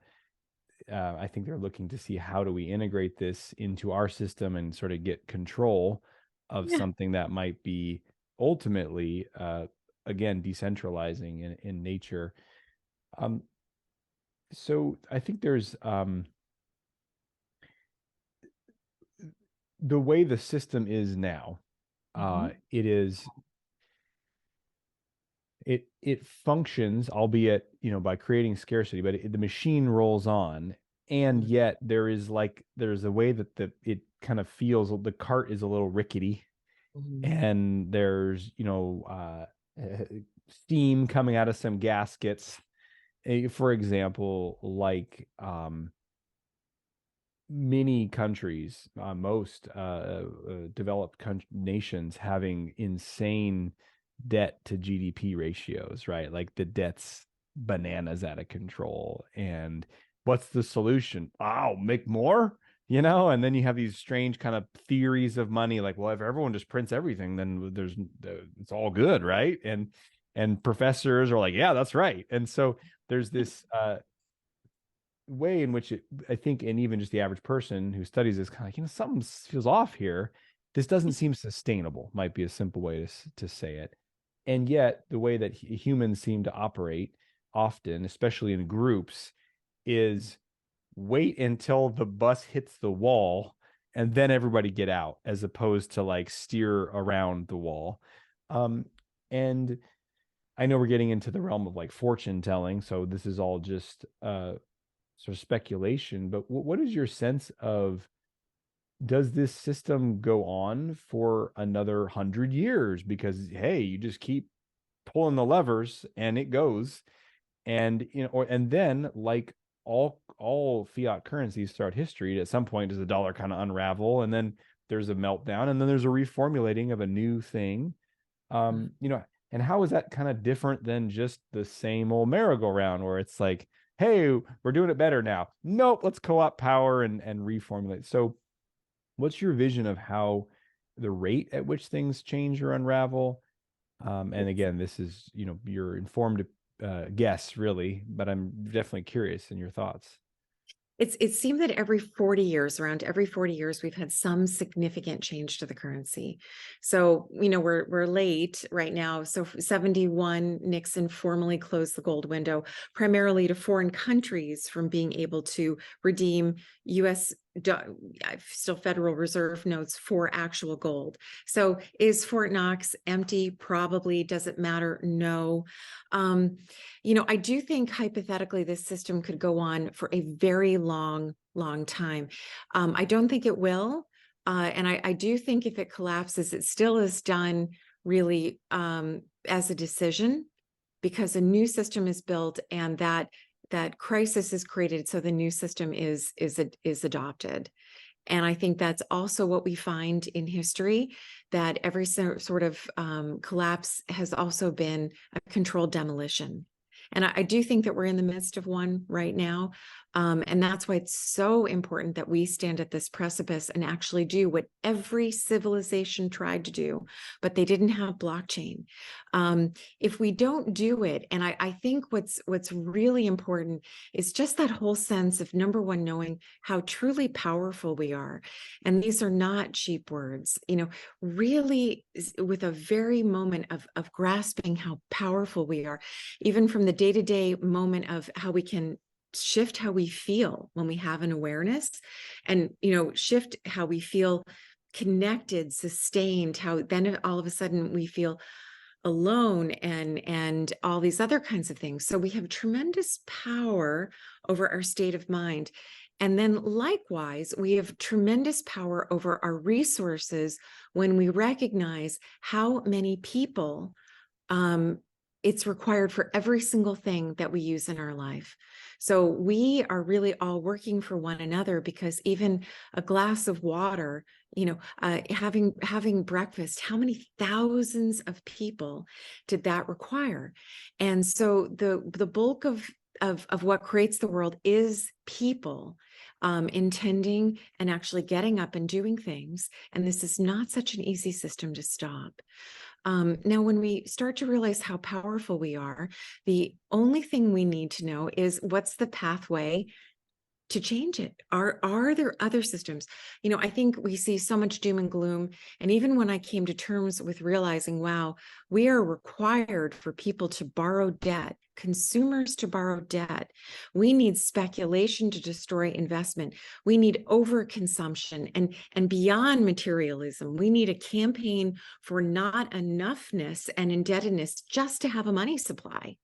I think they're looking to see, how do we integrate this into our system and sort of get control of something that might be ultimately again, decentralizing in nature. Um, so I think there's the way the system is now. Mhm. It is it functions, albeit by creating scarcity, but the machine rolls on, and yet there's a way that it kind of feels the cart is a little rickety, Mhm. and there's steam coming out of some gaskets. For example, like many countries, most developed nations having insane debt to GDP ratios, right? Like the debt's bananas out of control. And what's the solution? Oh, make more, And then you have these strange kind of theories of money, like, well, if everyone just prints everything, then it's all good, right? And professors are like, yeah, that's right. And so there's this way in which I think, and even just the average person who studies this, kind of like, something feels off here. This doesn't seem sustainable, might be a simple way to say it. And yet, the way that humans seem to operate often, especially in groups, is wait until the bus hits the wall and then everybody get out, as opposed to like steer around the wall. And I know we're getting into the realm of like fortune telling, so this is all just sort of speculation, but what is your sense of, does this system go on for another 100 years? Because hey, you just keep pulling the levers and it goes, and and then like all fiat currencies throughout history, at some point does the dollar kind of unravel, and then there's a meltdown, and then there's a reformulating of a new thing. And how is that kind of different than just the same old merry-go-round where it's like, hey, we're doing it better now. Nope, let's co-opt power and reformulate. So what's your vision of how the rate at which things change or unravel? And again, this is, your informed guess, really, but I'm definitely curious in your thoughts. It seemed that every 40 years, around every 40 years, we've had some significant change to the currency. So, we're late right now. So 71, Nixon formally closed the gold window, primarily to foreign countries from being able to redeem US still Federal Reserve notes for actual gold. So is Fort Knox empty? Probably. Does it matter? No. I do think hypothetically this system could go on for a very long, long time. I don't think it will. And I do think if it collapses, it still is done really as a decision, because a new system is built and that crisis is created, so the new system is adopted. And I think that's also what we find in history, that every sort of collapse has also been a controlled demolition. And I do think that we're in the midst of one right now. And that's why it's so important that we stand at this precipice and actually do what every civilization tried to do, but they didn't have blockchain. If we don't do it, and I think what's really important is just that whole sense of, number one, knowing how truly powerful we are. And these are not cheap words, really with a very moment of grasping how powerful we are, even from the day-to-day moment of how we can shift how we feel when we have an awareness, and shift how we feel connected, sustained, how then all of a sudden we feel alone, and all these other kinds of things. So we have tremendous power over our state of mind. And then likewise, we have tremendous power over our resources when we recognize how many people it's required for every single thing that we use in our life. So we are really all working for one another, because even a glass of water, having breakfast, how many thousands of people did that require? And so the bulk of what creates the world is people intending and actually getting up and doing things. And this is not such an easy system to stop. Now, when we start to realize how powerful we are, the only thing we need to know is what's the pathway to change it? Are there other systems? I think we see so much doom and gloom. And even when I came to terms with realizing, wow, we are required for people to borrow debt, consumers to borrow debt. We need speculation to destroy investment. We need overconsumption and beyond materialism. We need a campaign for not enoughness and indebtedness just to have a money supply.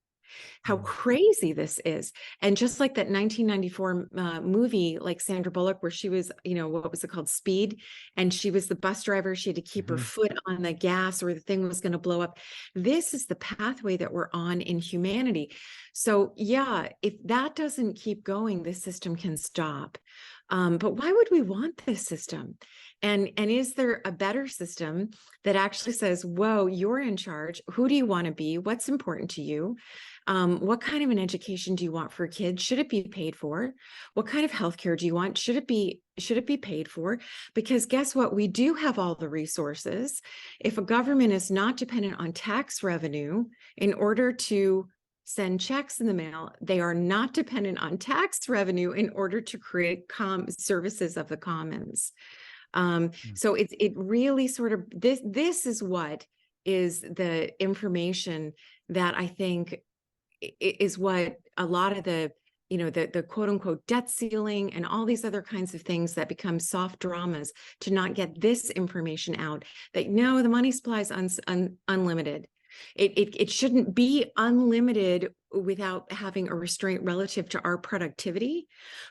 How crazy this is. And just like that 1994 movie, like Sandra Bullock, where she was, what was it called? Speed. And she was the bus driver. She had to keep her foot on the gas or the thing was going to blow up. This is the pathway that we're on in humanity. So yeah, if that doesn't keep going, this system can stop. But why would we want this system? And is there a better system that actually says, whoa, you're in charge. Who do you want to be? What's important to you? What kind of an education do you want for kids? Should it be paid for? What kind of healthcare do you want? Should it be paid for? Because guess what? We do have all the resources. If a government is not dependent on tax revenue in order to send checks in the mail, they are not dependent on tax revenue in order to create services of the commons. So it really sort of, this is what is the information that I think is what a lot of the quote unquote debt ceiling and all these other kinds of things that become soft dramas to not get this information out, that no, the money supply is unlimited. It shouldn't be unlimited without having a restraint relative to our productivity,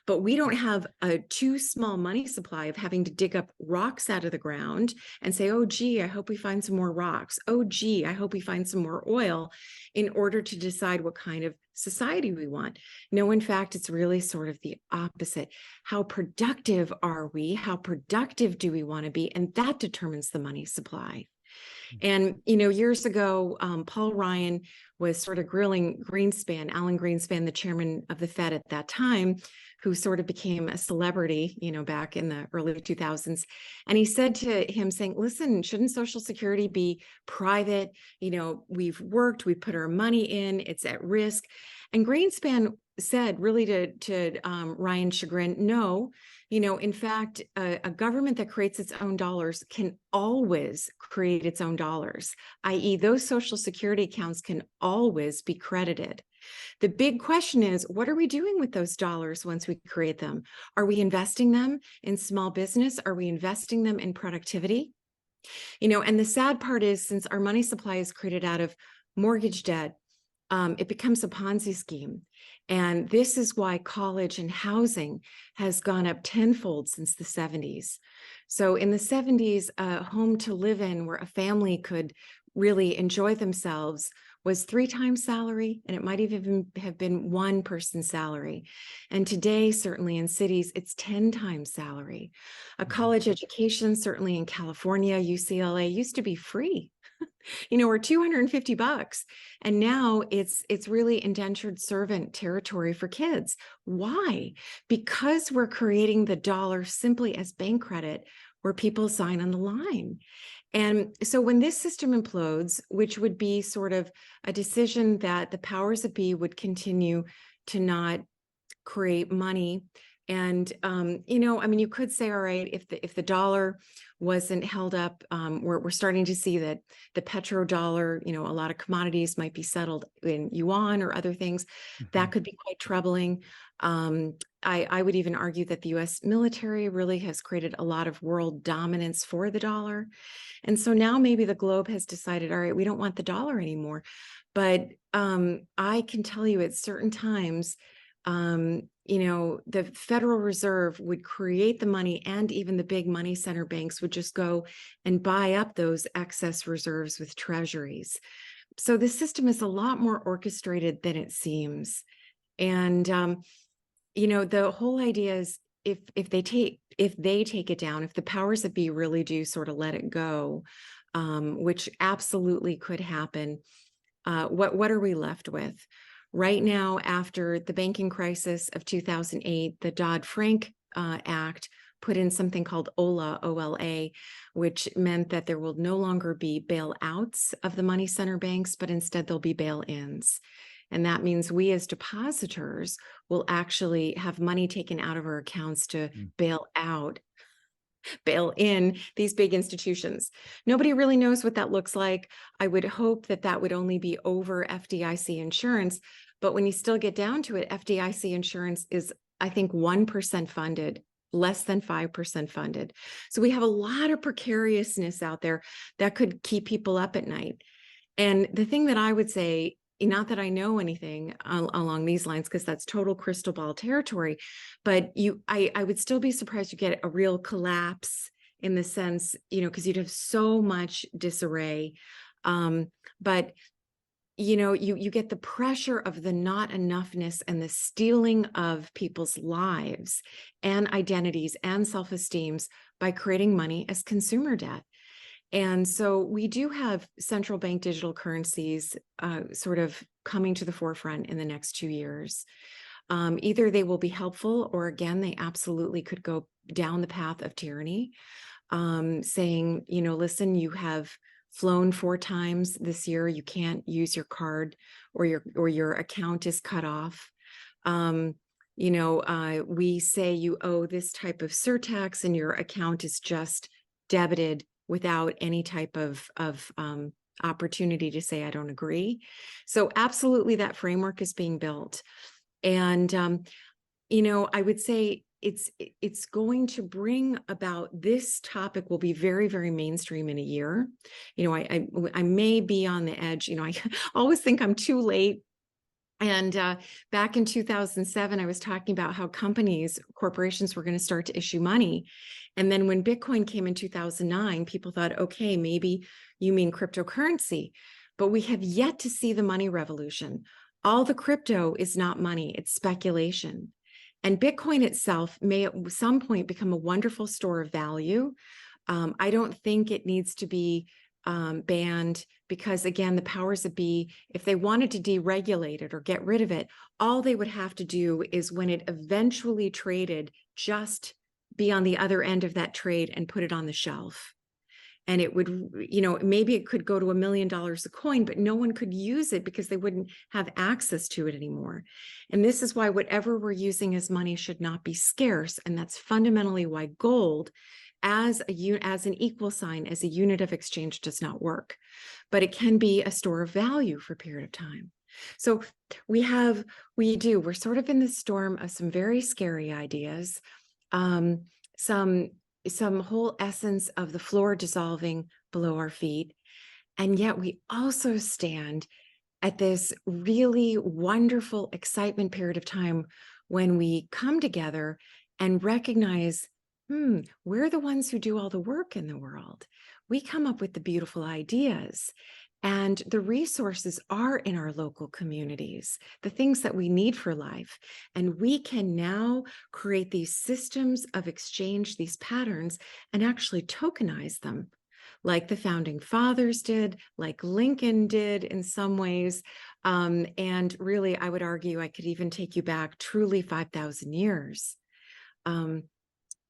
but we don't have a too small money supply of having to dig up rocks out of the ground and say, oh, gee, I hope we find some more rocks. Oh, gee, I hope we find some more oil in order to decide what kind of society we want. No, in fact, it's really sort of the opposite. How productive are we? How productive do we want to be? And that determines the money supply. And, years ago, Paul Ryan was sort of grilling Greenspan, Alan Greenspan, the chairman of the Fed at that time, who sort of became a celebrity, back in the early 2000s. And he said to him saying, listen, shouldn't Social Security be private? We've worked, we put our money in, it's at risk. And Greenspan said, really to Ryan's chagrin, no, in fact, a government that creates its own dollars can always create its own dollars, i.e. those Social Security accounts can always be credited. The big question is, what are we doing with those dollars once we create them? Are we investing them in small business? Are we investing them in productivity? And the sad part is, since our money supply is created out of mortgage debt, it becomes a Ponzi scheme. And this is why college and housing has gone up tenfold since the 70s. So in the 70s, a home to live in where a family could really enjoy themselves was 3 times salary, and it might even have been one person's salary. And today, certainly in cities, it's 10 times salary. A college education, certainly in California, UCLA, used to be free. Or $250. And now it's really indentured servant territory for kids. Why? Because we're creating the dollar simply as bank credit where people sign on the line. And so when this system implodes, which would be sort of a decision that the powers that be would continue to not create money. And, you could say, all right, if the dollar wasn't held up, we're starting to see that the petrodollar, a lot of commodities might be settled in yuan or other things. That could be quite troubling. I would even argue that the US military really has created a lot of world dominance for the dollar. And so now maybe the globe has decided, all right, we don't want the dollar anymore. But I can tell you at certain times, the Federal Reserve would create the money, and even the big money center banks would just go and buy up those excess reserves with treasuries. So the system is a lot more orchestrated than it seems. And, the whole idea is if they take it down, if the powers that be really do sort of let it go, which absolutely could happen, what are we left with? Right now, after the banking crisis of 2008, the Dodd-Frank Act put in something called OLA, O-L-A, which meant that there will no longer be bailouts of the money center banks, but instead there'll be bail-ins. And that means we as depositors will actually have money taken out of our accounts to bail in these big institutions. Nobody really knows what that looks like. I would hope that that would only be over FDIC insurance. But when you still get down to it, FDIC insurance is, I think, 1% funded, less than 5% funded. So we have a lot of precariousness out there that could keep people up at night. And the thing that I would say, not that I know anything along these lines, because that's total crystal ball territory, but I would still be surprised you get a real collapse in the sense, because you'd have so much disarray. But you get the pressure of the not enoughness and the stealing of people's lives and identities and self-esteems by creating money as consumer debt. And so we do have central bank digital currencies sort of coming to the forefront in the next 2 years. Either they will be helpful, or again, they absolutely could go down the path of tyranny, saying, listen, you have flown 4 times this year, you can't use your card, or your account is cut off. We say you owe this type of surtax and your account is just debited without any type of opportunity to say, I don't agree. So absolutely that framework is being built. And, I would say it's going to bring about, this topic will be very, very mainstream in a year. I may be on the edge. I always think I'm too late. And back in 2007, I was talking about how corporations were going to start to issue money. And then when Bitcoin came in 2009, people thought, okay, maybe you mean cryptocurrency, but we have yet to see the money revolution. All the crypto is not money, it's speculation. And Bitcoin itself may at some point become a wonderful store of value. I don't think it needs to be banned, because again, the powers that be, if they wanted to deregulate it or get rid of it, all they would have to do is, when it eventually traded, just be on the other end of that trade and put it on the shelf. And it would, maybe it could go to $1 million a coin, but no one could use it because they wouldn't have access to it anymore. And this is why whatever we're using as money should not be scarce. And that's fundamentally why gold as an equal sign, as a unit of exchange, does not work, but it can be a store of value for a period of time. So we're sort of in the storm of some very scary ideas, some whole essence of the floor dissolving below our feet. And yet we also stand at this really wonderful excitement period of time when we come together and recognize, we're the ones who do all the work in the world. We come up with the beautiful ideas, and the resources are in our local communities, the things that we need for life. And we can now create these systems of exchange, these patterns, and actually tokenize them, like the founding fathers did, like Lincoln did in some ways. And really, I would argue I could even take you back truly 5,000 years.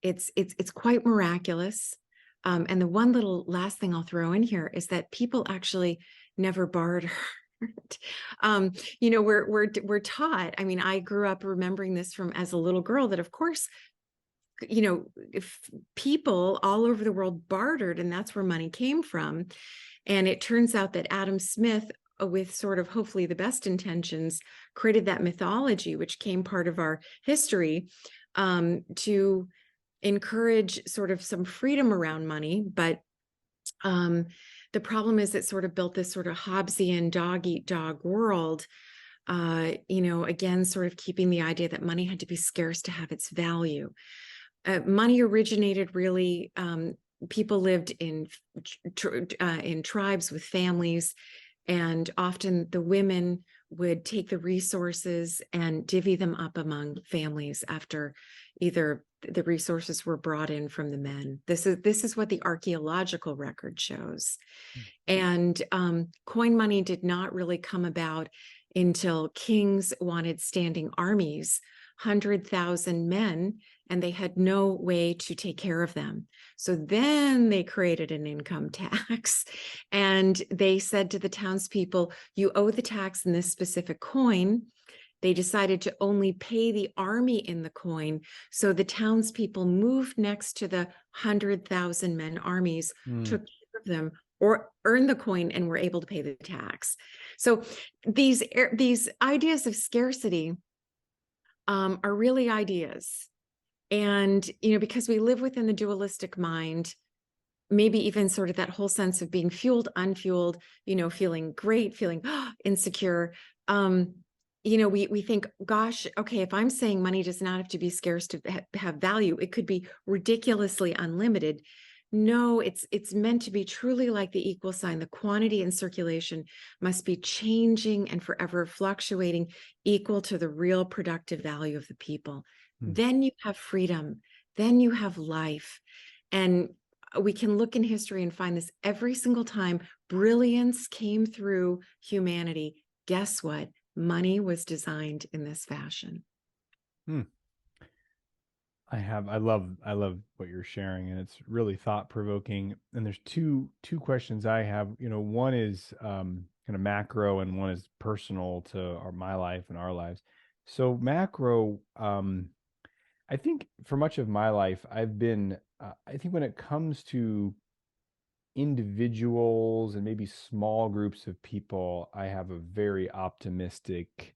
It's quite miraculous. And the one little last thing I'll throw in here is that people actually never bartered. We're taught. I mean, I grew up remembering this from as a little girl, that of course, if people all over the world bartered, and that's where money came from. And it turns out that Adam Smith, with sort of hopefully the best intentions, created that mythology, which came part of our history, to encourage sort of some freedom around money. But the problem is it sort of built this sort of Hobbesian dog eat dog world, again, sort of keeping the idea that money had to be scarce to have its value. Money originated really, people lived in tribes with families, and often the women would take the resources and divvy them up among families after either the resources were brought in from the men. This is what the archaeological record shows. And coin money did not really come about until kings wanted standing armies 100,000 men, and they had no way to take care of them. So then they created an income tax, and they said to the townspeople, you owe the tax in this specific coin. They decided to only pay the army in the coin. So the townspeople moved next to the 100,000 men armies, took care of them, or earned the coin and were able to pay the tax. So these ideas of scarcity are really ideas. And, because we live within the dualistic mind, maybe even sort of that whole sense of being fueled, unfueled, feeling great, feeling insecure. We think, gosh, okay, if I'm saying money does not have to be scarce to have value, it could be ridiculously unlimited. No, it's meant to be truly like the equal sign. The quantity and circulation must be changing and forever fluctuating, equal to the real productive value of the people. Then you have freedom. Then you have life. And we can look in history and find this every single time brilliance came through humanity. Guess what? Money was designed in this fashion. I love what you're sharing, and it's really thought provoking. And there's two questions I have. One is kind of macro, and one is personal to my life and our lives. So macro, I think for much of my life, I've been. I think when it comes to individuals and maybe small groups of people, I have a very optimistic,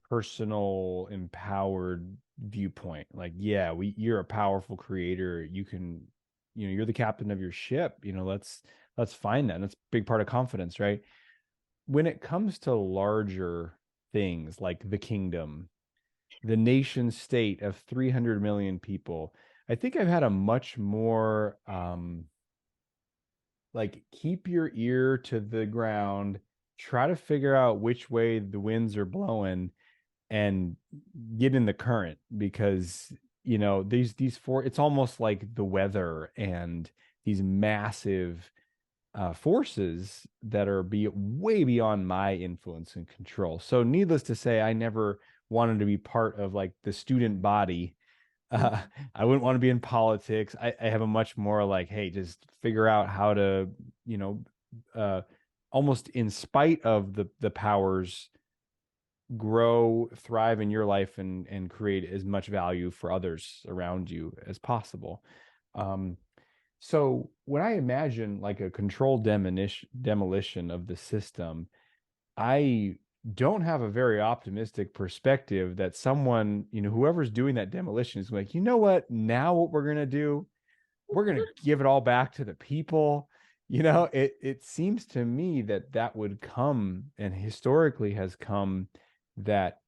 personal, empowered viewpoint. Like, yeah, you're a powerful creator. You can, you're the captain of your ship. Let's find that. And that's a big part of confidence, right? When it comes to larger things like the kingdom, the nation state of 300 million people, I think I've had a much more like, keep your ear to the ground, try to figure out which way the winds are blowing, and get in the current, because these four, it's almost like the weather and these massive forces that are way beyond my influence and control. So needless to say, I never wanted to be part of like the student body. I wouldn't want to be in politics. I have a much more like, hey, just figure out how to, almost in spite of the powers, grow, thrive in your life, and create as much value for others around you as possible. So when I imagine like a controlled demolition of the system, I don't have a very optimistic perspective that someone, whoever's doing that demolition is like, what? Now what we're going to do, we're going to give it all back to the people. It seems to me that would come, and historically has come, that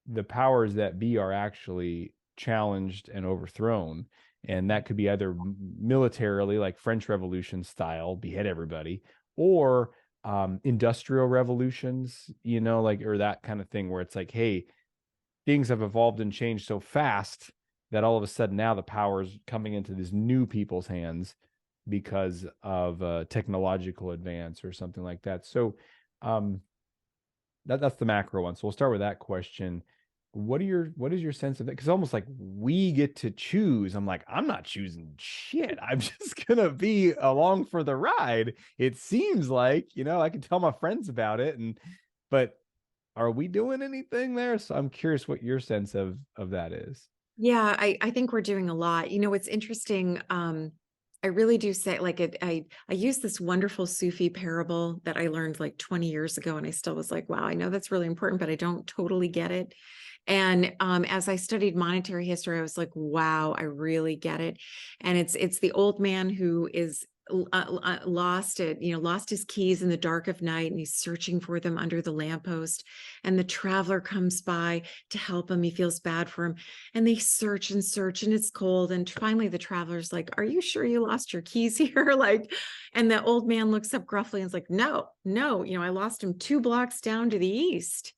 the powers that be are actually challenged and overthrown. And that could be either militarily, like French Revolution style, behead everybody, or industrial revolutions, like, or that kind of thing where it's like, hey, things have evolved and changed so fast that all of a sudden now the power is coming into these new people's hands because of technological advance or something like that. So that's the macro one. So we'll start with that question. What is your sense of that? Because almost like we get to choose. I'm like, I'm not choosing shit. I'm just gonna be along for the ride. It seems like, I can tell my friends about it, but are we doing anything there? So I'm curious what your sense of that is. Yeah, I think we're doing a lot. It's interesting. I really do say, like, I use this wonderful Sufi parable that I learned like 20 years ago, and I still was like, wow, I know that's really important, but I don't totally get it. And as I studied monetary history, I was like, wow, I really get it. And it's the old man who is lost his keys in the dark of night, and he's searching for them under the lamppost. And the traveler comes by to help him. He feels bad for him. And they search and search, and it's cold. And finally, the traveler's like, are you sure you lost your keys here? Like, and the old man looks up gruffly and is like, no, I lost them 2 blocks down to the east.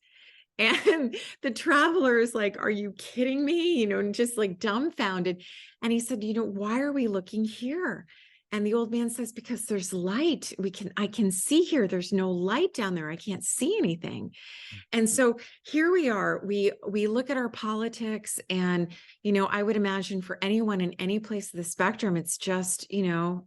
And the traveler is like, are you kidding me? And just like dumbfounded. And he said, why are we looking here? And the old man says, because there's light. I can see here. There's no light down there. I can't see anything. And so here we are, we look at our politics, and, I would imagine for anyone in any place of the spectrum, it's just,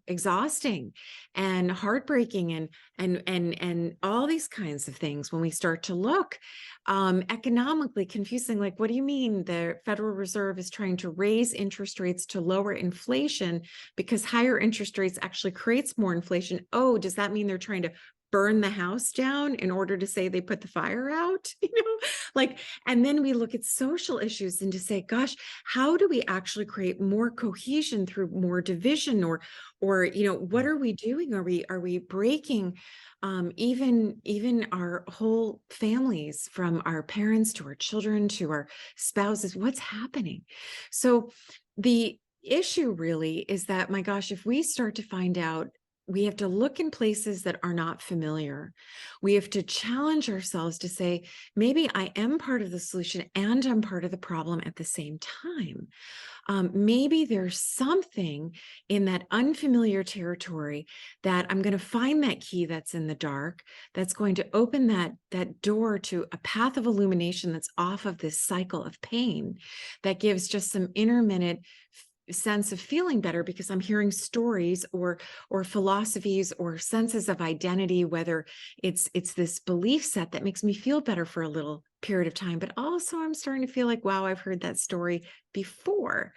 exhausting and heartbreaking and all these kinds of things when we start to look economically confusing. Like, what do you mean the Federal Reserve is trying to raise interest rates to lower inflation because higher interest rates actually creates more inflation? Oh, does that mean they're trying to burn the house down in order to say they put the fire out? Like, and then we look at social issues and to say, gosh, how do we actually create more cohesion through more division, or what are we doing? Are we breaking even our whole families, from our parents to our children to our spouses? What's happening? So the issue really is that, my gosh, if we start to find out, we have to look in places that are not familiar. We have to challenge ourselves to say, maybe I am part of the solution and I'm part of the problem at the same time. Maybe there's something in that unfamiliar territory that I'm going to find that key that's in the dark, that's going to open that door to a path of illumination that's off of this cycle of pain, that gives just some intermittent sense of feeling better because I'm hearing stories or philosophies or senses of identity, whether it's this belief set that makes me feel better for a little period of time, but also I'm starting to feel like, wow, I've heard that story before.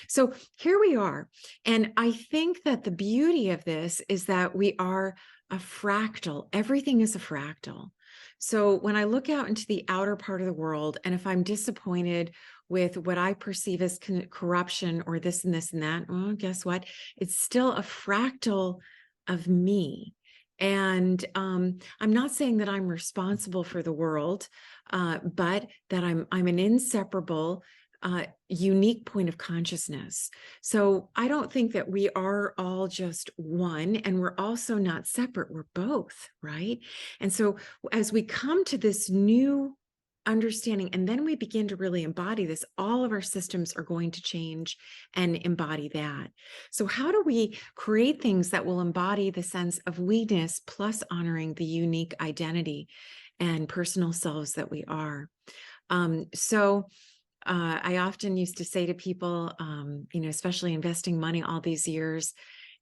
So here we are. And I think that the beauty of this is that we are a fractal. Everything is a fractal. So when I look out into the outer part of the world, and if I'm disappointed with what I perceive as corruption or this and this and that, well, guess what? It's still a fractal of me. And I'm not saying that I'm responsible for the world, but that I'm an inseparable, unique point of consciousness. So I don't think that we are all just one, and we're also not separate. We're both, right? And so as we come to this new understanding, and then we begin to really embody this, all of our systems are going to change and embody that. So how do we create things that will embody the sense of we-ness plus honoring the unique identity and personal selves that we are? I often used to say to people, especially investing money all these years,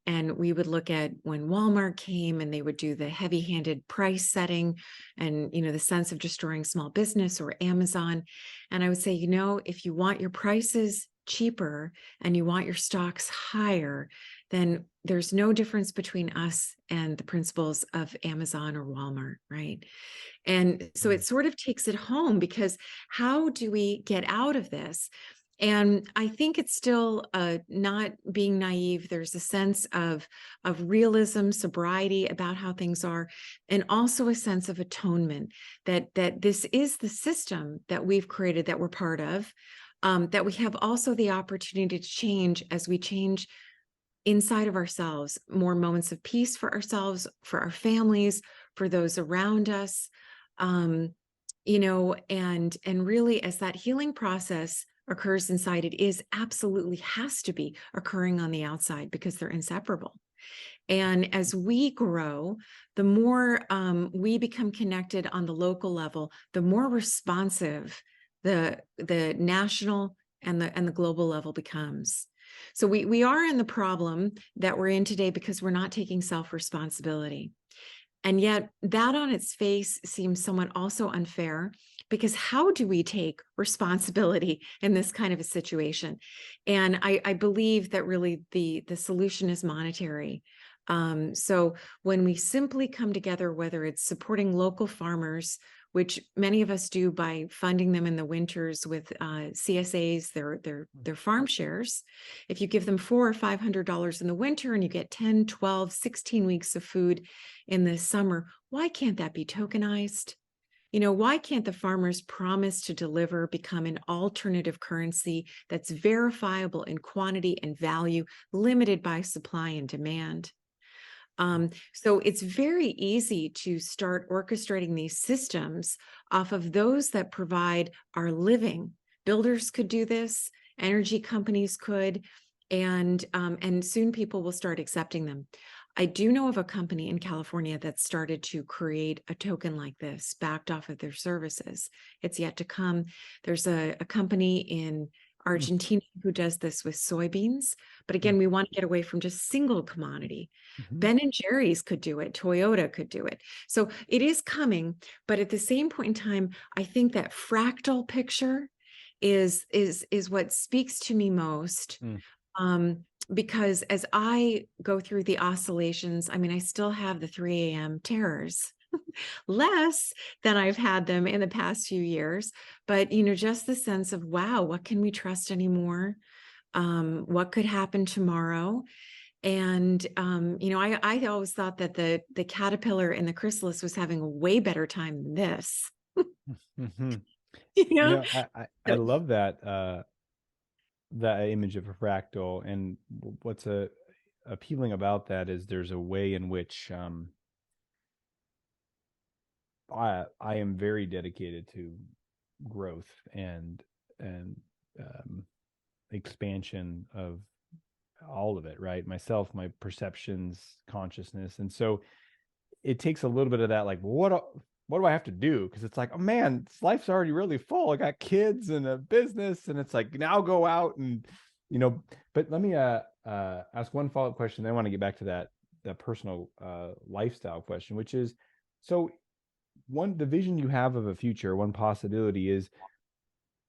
and we would look at when Walmart came and they would do the heavy-handed price setting and, the sense of destroying small business, or Amazon. And I would say, if you want your prices cheaper and you want your stocks higher, then there's no difference between us and the principles of Amazon or Walmart, right? And so it sort of takes it home, because how do we get out of this? And I think it's still not being naive. There's a sense of realism, sobriety about how things are, and also a sense of atonement that this is the system that we've created, that we're part of, that we have also the opportunity to change as we change inside of ourselves, more moments of peace for ourselves, for our families, for those around us, and really, as that healing process occurs inside, it is absolutely has to be occurring on the outside, because they're inseparable. And as we grow, the more we become connected on the local level, the more responsive the national and the global level becomes. So we are in the problem that we're in today because we're not taking self-responsibility. And yet that on its face seems somewhat also unfair, because how do we take responsibility in this kind of a situation? And I believe that really the solution is monetary. So when we simply come together, whether it's supporting local farmers, which many of us do by funding them in the winters with CSAs, their farm shares. If you give them $400 or $500 in the winter and you get 10, 12, 16 weeks of food in the summer, why can't that be tokenized? Why can't the farmer's promise to deliver become an alternative currency that's verifiable in quantity and value, limited by supply and demand? So it's very easy to start orchestrating these systems off of those that provide our living. Builders could do this, energy companies could, And soon people will start accepting them. I do know of a company in California that started to create a token like this backed off of their services. It's yet to come. There's a company in Mm, Argentina who does this with soybeans. But mm, again, we want to get away from just single commodity. mhm, Ben and Jerry's could do it. Toyota could do it. So it is coming. But at the same point in time, I think that fractal picture is what speaks to me most. mm. um, because as I go through the oscillations, I mean, I still have the 3 a.m. terrors, less than I've had them in the past few years. But, just the sense of, wow, what can we trust anymore? What could happen tomorrow? And, I always thought that the caterpillar and the chrysalis was having a way better time than this. Mhm. you know? I love that image of a fractal, and what's appealing about that is there's a way in which I am very dedicated to growth and um, expansion of all of it, right? Myself, my perceptions, consciousness, and so it takes a little bit of that, like, what do I have to do? Because it's like, oh man, life's already really full. I got kids and a business, and it's like, now go out and you know. But let me ask one follow-up question. Then I want to get back to that personal lifestyle question, which is, so the vision you have of a future, one possibility is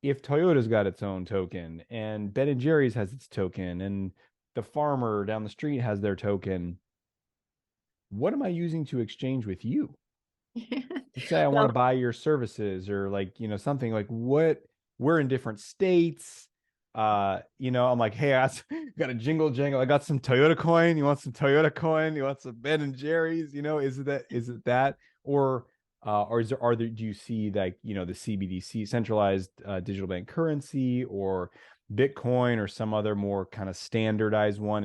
if Toyota's got its own token and Ben and Jerry's has its token and the farmer down the street has their token, what am I using to exchange with you? Let's say I want Well, to buy your services, or like, something like, what, we're in different states. I'm like, hey, I got a jingle jangle. I got some Toyota coin. You want some Toyota coin? You want some Ben and Jerry's? Is it that? Or do you see, like, the CBDC, centralized digital bank currency, or Bitcoin, or some other more kind of standardized one?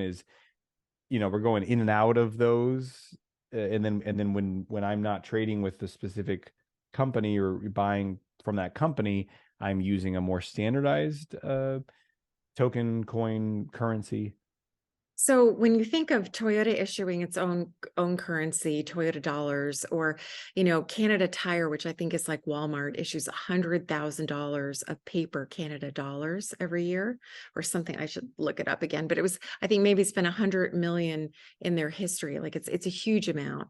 We're going in and out of those, and then when I'm not trading with the specific company or buying from that company, I'm using a more standardized token, coin, currency. so when you think of Toyota issuing its own currency, Toyota dollars, or Canada Tire, which I think is like Walmart, issues $100,000 of paper Canada dollars every year, or something. I should look it up again, but I think maybe it's been 100 million in their history. Like it's a huge amount.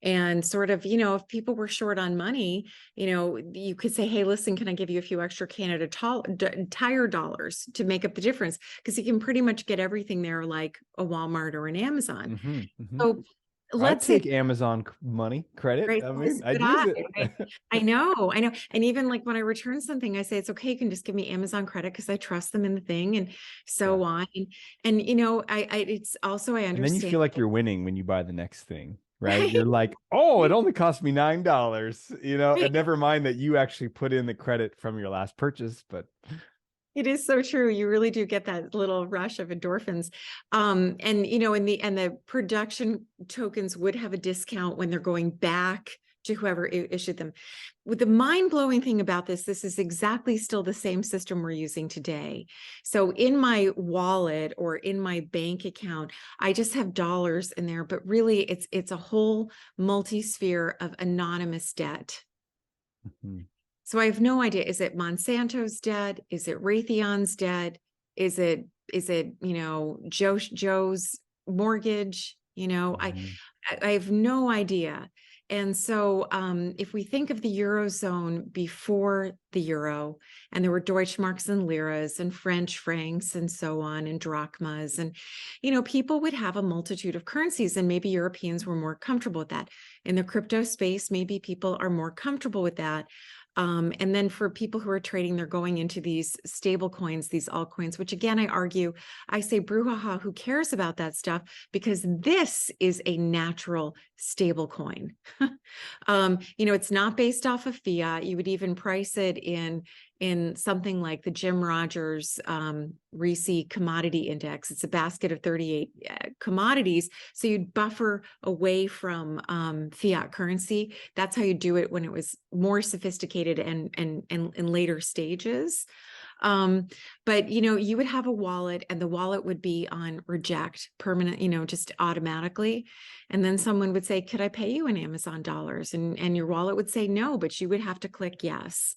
And sort of, if people were short on money, you could say, hey, listen, can I give you a few extra Canada Tire dollars to make up the difference? Because you can pretty much get everything there, like a Walmart or an Amazon. Mm-hmm, mm-hmm. So I'd let's say, take Amazon money credit. right, I so mean, I'd could use I, it. right? I know. And even like when I return something, I say, it's okay, you can just give me Amazon credit because I trust them in the thing, and Yeah. so on. And it's also, I And then you understand. feel like you're winning when you buy the next thing, right? You're like, oh, it only cost me $9, Right. and never mind that you actually put in the credit from your last purchase. But It is so true. You really do get that little rush of endorphins. And the production tokens would have a discount when they're going back to whoever issued them. With the mind-blowing thing about this is exactly still the same system we're using today. So in my wallet or in my bank account, I just have dollars in there, but really it's a whole multi-sphere of anonymous debt. mhm, So I have no idea. Is it Monsanto's debt? Is it Raytheon's debt? Is it Joe's mortgage? mhm, I have no idea. And so if we think of the Eurozone before the euro, and there were Deutschmarks and liras and French francs and so on, and drachmas, and people would have a multitude of currencies, and maybe Europeans were more comfortable with that. In the crypto space, maybe people are more comfortable with that. And then for people who are trading, they're going into these stable coins, these altcoins, which again, I say, brouhaha, who cares about that stuff? Because this is a natural stable coin. It's not based off of fiat. You would even price it in something like the Jim Rogers RISI commodity index. It's a basket of 38 commodities. So you'd buffer away from fiat currency. That's how you do it when it was more sophisticated and in later stages. But you would have a wallet, and the wallet would be on reject permanent, just automatically. And then someone would say, could I pay you in Amazon dollars? And your wallet would say no, but you would have to click yes.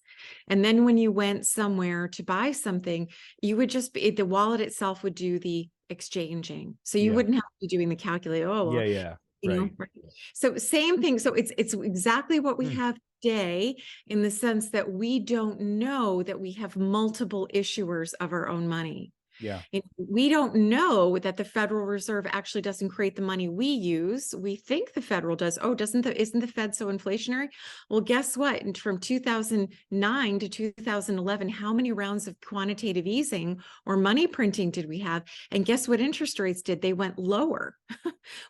And then when you went somewhere to buy something, you would just be, the wallet itself would do the exchanging. So you wouldn't have to be doing the calculator. Oh, well, Yeah. Right. right. So same thing. So it's exactly what we have today, in the sense that we don't know that we have multiple issuers of our own money. Yeah. We don't know that the Federal Reserve actually doesn't create the money we use. We think the federal does. Oh, isn't the Fed so inflationary? Well, guess what? And from 2009 to 2011, how many rounds of quantitative easing or money printing did we have? And guess what interest rates did? They went lower.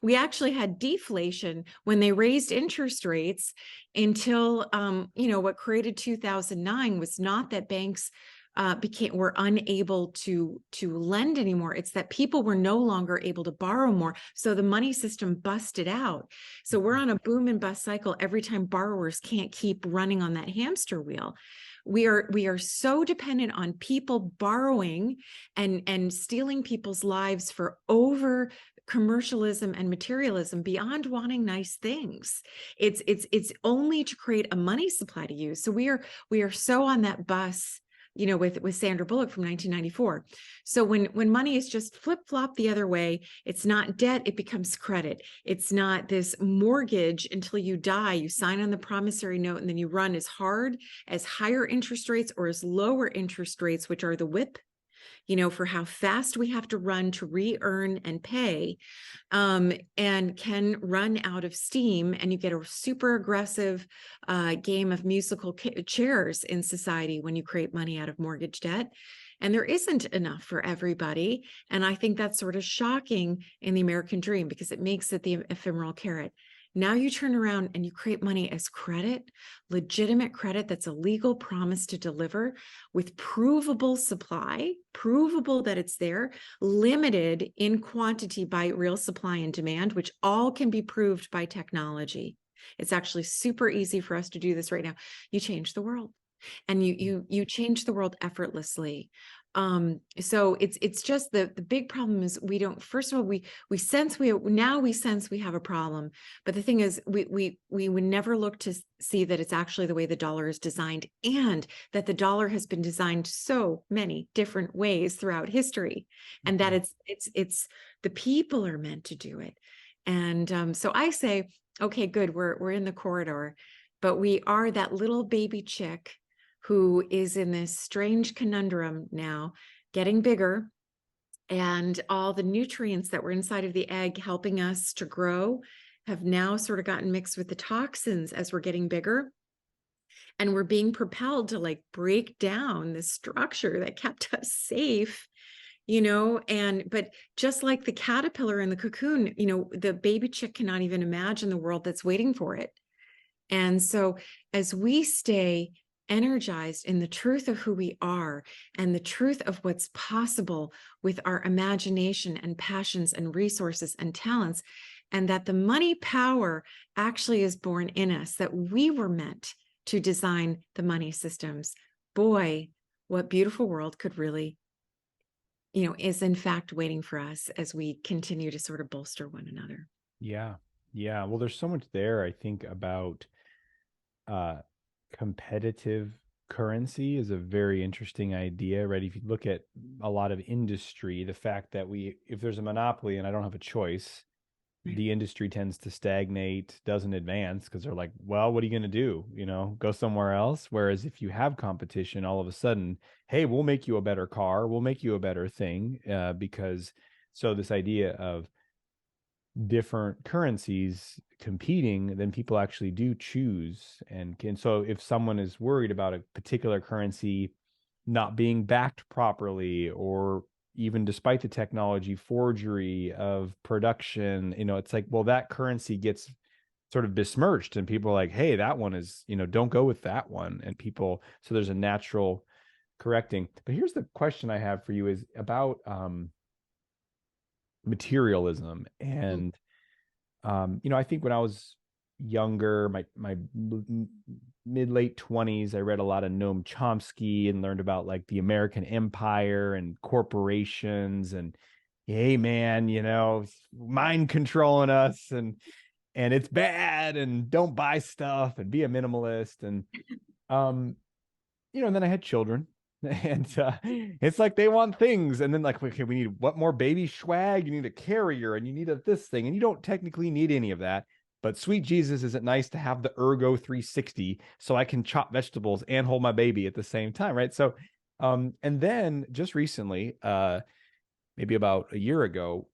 We actually had deflation when they raised interest rates until, what created 2009 was not that banks were unable to lend anymore. It's that people were no longer able to borrow more. So the money system busted out. So we're on a boom and bust cycle every time borrowers can't keep running on that hamster wheel. We are so dependent on people borrowing and stealing people's lives for over commercialism and materialism, beyond wanting nice things. It's only to create a money supply to use. So we are so on that bus, with Sandra Bullock from 1994. So when money is just flip-flop the other way, it's not debt, it becomes credit. It's not this mortgage until you die. You sign on the promissory note, and then you run as hard as higher interest rates or as lower interest rates, which are the whip, for how fast we have to run to re-earn and pay, and can run out of steam. And you get a super aggressive game of musical chairs in society when you create money out of mortgage debt. And there isn't enough for everybody. And I think that's sort of shocking in the American dream, because it makes it the ephemeral carrot. Now you turn around and you create money as credit, legitimate credit that's a legal promise to deliver, with provable supply, provable that it's there, limited in quantity by real supply and demand, which all can be proved by technology. It's actually super easy for us to do this right now. You change the world, and you change the world effortlessly. So it's just the big problem is we don't, first of all, we sense we have a problem, but the thing is we would never look to see that it's actually the way the dollar is designed, and that the dollar has been designed so many different ways throughout history, and that it's the people are meant to do it. And so I say, okay, good, we're in the corridor, but we are that little baby chick who is in this strange conundrum now, getting bigger, and all the nutrients that were inside of the egg helping us to grow have now sort of gotten mixed with the toxins as we're getting bigger. And we're being propelled to like break down the structure that kept us safe, but just like the caterpillar in the cocoon, the baby chick cannot even imagine the world that's waiting for it. And so as we stay energized in the truth of who we are and the truth of what's possible with our imagination and passions and resources and talents, and that the money power actually is born in us, that we were meant to design the money systems. Boy, what beautiful world could really, is in fact waiting for us as we continue to sort of bolster one another. Yeah. Well, there's so much there, I think, about competitive currency is a very interesting idea, right? If you look at a lot of industry, the fact that if there's a monopoly and I don't have a choice, the industry tends to stagnate, doesn't advance, because they're like, well, what are you going to do? Go somewhere else. Whereas if you have competition, all of a sudden, hey, we'll make you a better car, we'll make you a better thing, so this idea of different currencies competing, then people actually do choose. And so if someone is worried about a particular currency not being backed properly, or even despite the technology, forgery of production, it's like, well, that currency gets sort of besmirched, and people are like, hey, that one is, don't go with that one. And people, so there's a natural correcting. But here's the question I have for you is about materialism. And I think when I was younger, my late 20s, I read a lot of Noam Chomsky and learned about like the American empire and corporations and, hey man, mind controlling us, and it's bad, and don't buy stuff and be a minimalist. And um and then I had children, and it's like they want things, and then like, okay, we need what more baby swag? You need a carrier, and you need this thing, and you don't technically need any of that. But sweet Jesus, is it nice to have the Ergo 360 so I can chop vegetables and hold my baby at the same time, right? So, and then just recently, maybe about a year ago,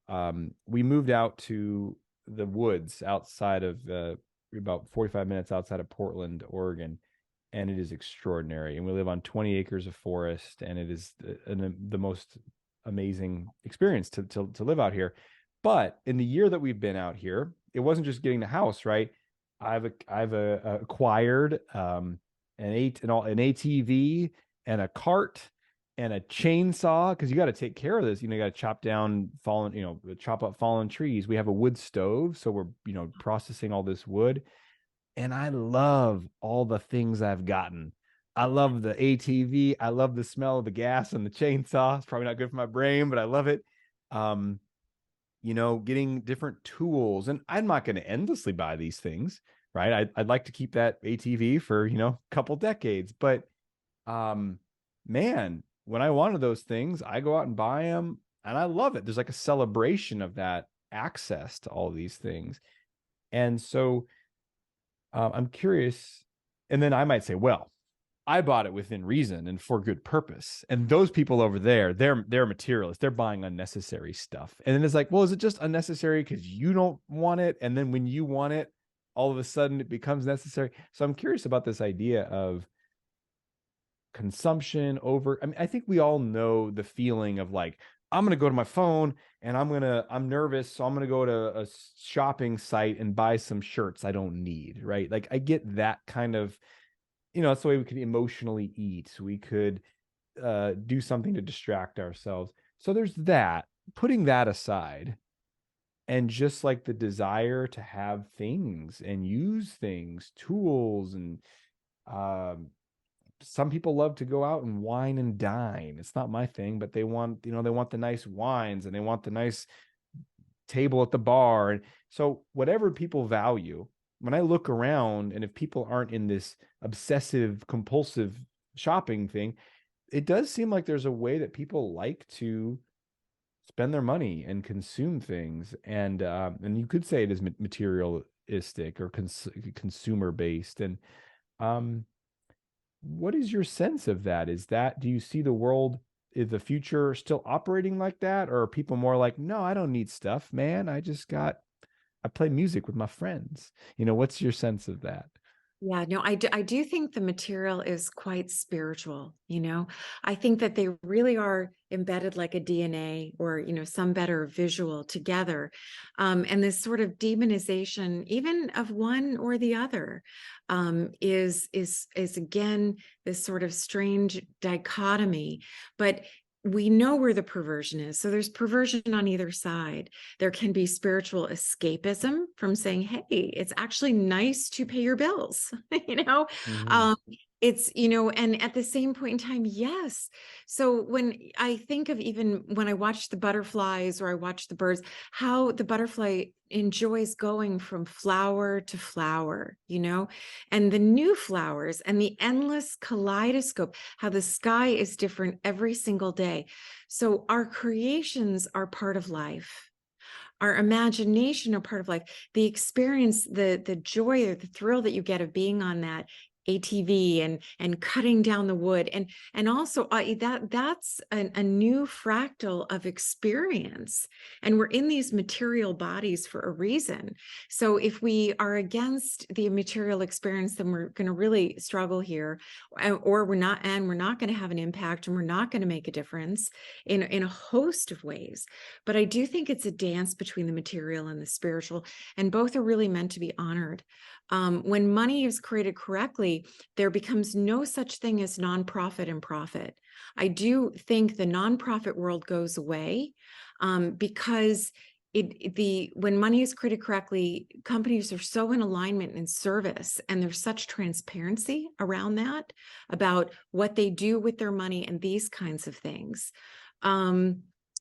we moved out to the woods outside of about 45 minutes outside of Portland, Oregon, and it is extraordinary. And we live on 20 acres of forest, and it is the most amazing experience to live out here. But in the year that we've been out here, it wasn't just getting the house, right? I've acquired an ATV and a cart and a chainsaw, because you got to take care of this. You got to chop down chop up fallen trees. We have a wood stove, so we're processing all this wood. And I love all the things I've gotten. I love the ATV. I love the smell of the gas and the chainsaw. It's probably not good for my brain, but I love it. Getting different tools. And I'm not going to endlessly buy these things, right? I'd like to keep that ATV for, a couple decades. But man, when I wanted those things, I go out and buy them, and I love it. There's like a celebration of that access to all these things. And so I'm curious. And then I might say, well, I bought it within reason and for good purpose. And those people over there, they're materialists. They're buying unnecessary stuff. And then it's like, well, is it just unnecessary because you don't want it? And then when you want it, all of a sudden it becomes necessary. So I'm curious about this idea of consumption over. I mean, I think we all know the feeling of like, I'm going to go to my phone and I'm nervous, so I'm going to go to a shopping site and buy some shirts I don't need, right? Like I get that kind of, that's the way we could emotionally eat. We could do something to distract ourselves. So there's that. Putting that aside, and just like the desire to have things and use things, tools, and some people love to go out and wine and dine. It's not my thing, but they want the nice wines, and they want the nice table at the bar. And so whatever people value, when I look around, and if people aren't in this obsessive compulsive shopping thing, it does seem like there's a way that people like to spend their money and consume things. And you could say it is materialistic or consumer based. And what is your sense of that? Do you see the world, is the future still operating like that? Or are people more like, no, I don't need stuff, man. I play music with my friends. What's your sense of that? Yeah, no, I do think the material is quite spiritual. I think that they really are embedded like a DNA, or, some better visual together. And this sort of demonization, even of one or the other, is again, this sort of strange dichotomy. But we know where the perversion is. So there's perversion on either side. There can be spiritual escapism from saying, hey, it's actually nice to pay your bills. Mm-hmm. It's, and at the same point in time, yes. So when I think of, even when I watch the butterflies or I watch the birds, how the butterfly enjoys going from flower to flower, and the new flowers and the endless kaleidoscope, how the sky is different every single day. So our creations are part of life. Our imagination are part of life. The experience, the joy or the thrill that you get of being on that ATV and cutting down the wood, and also that's a new fractal of experience. And we're in these material bodies for a reason. So if we are against the material experience, then we're going to really struggle here, or we're not going to have an impact, and we're not going to make a difference in a host of ways. But I do think it's a dance between the material and the spiritual, and both are really meant to be honored. When money is created correctly, there becomes no such thing as nonprofit and profit. I do think the nonprofit world goes away because when money is created correctly, companies are so in alignment and service, and there's such transparency around that about what they do with their money and these kinds of things.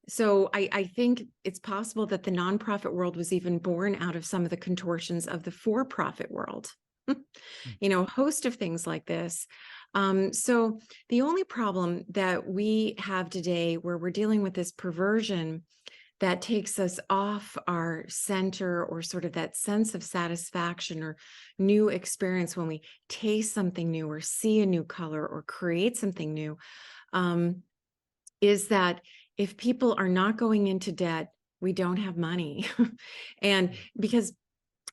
So I think it's possible that the nonprofit world was even born out of some of the contortions of the for-profit world. A host of things like this. So the only problem that we have today, where we're dealing with this perversion that takes us off our center, or sort of that sense of satisfaction or new experience when we taste something new or see a new color or create something new, is that if people are not going into debt, we don't have money. And because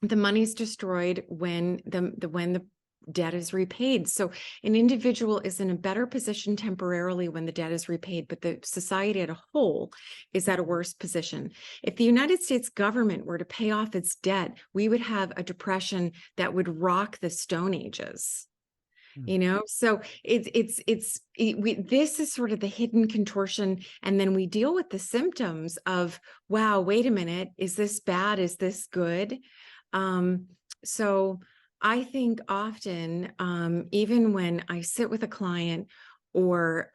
the money's destroyed when the debt is repaid. So an individual is in a better position temporarily when the debt is repaid, but the society as a whole is at a worse position. If the United States government were to pay off its debt, we would have a depression that would rock the Stone Ages. So this is sort of the hidden contortion, and then we deal with the symptoms of, wow, wait a minute, is this bad? Is this good? So I think often, even when I sit with a client, or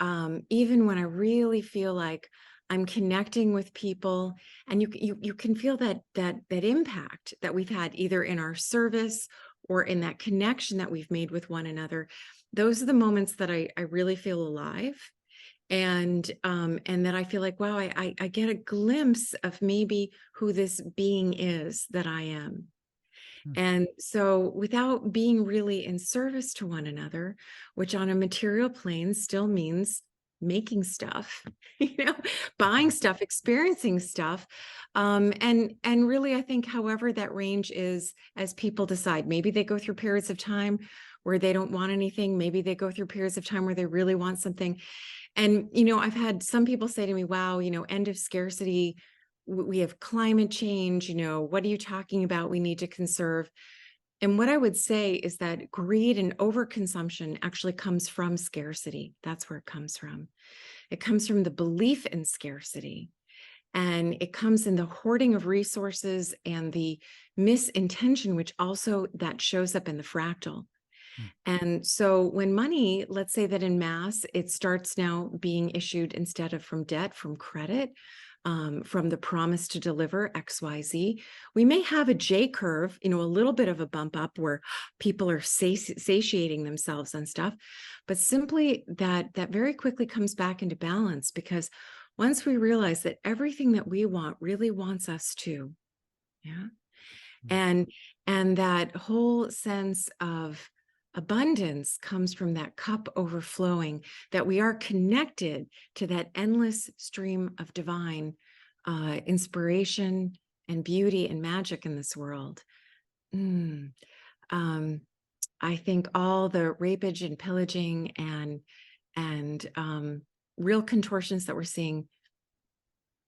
even when I really feel like I'm connecting with people, and you can feel that impact that we've had either in our service or in that connection that we've made with one another. Those are the moments that I really feel alive. And that I feel like, wow, I get a glimpse of maybe who this being is that I am. And so without being really in service to one another, which on a material plane still means making stuff, buying stuff, experiencing stuff. And really, I think, however that range is, as people decide, maybe they go through periods of time where they don't want anything. Maybe they go through periods of time where they really want something. And, I've had some people say to me, wow, end of scarcity, we have climate change, what are you talking about? We need to conserve. And what I would say is that greed and overconsumption actually comes from scarcity. That's where it comes from. It comes from the belief in scarcity. And it comes in the hoarding of resources and the misintention, which also that shows up in the fractal. And so when money, let's say that in mass, it starts now being issued instead of from debt, from credit, from the promise to deliver XYZ, we may have a J curve, a little bit of a bump up where people are satiating themselves on stuff, but simply that very quickly comes back into balance, because once we realize that everything that we want really wants us too. Yeah. And that whole sense of abundance comes from that cup overflowing, that we are connected to that endless stream of divine inspiration and beauty and magic in this world. I think all the rapage and pillaging and real contortions that we're seeing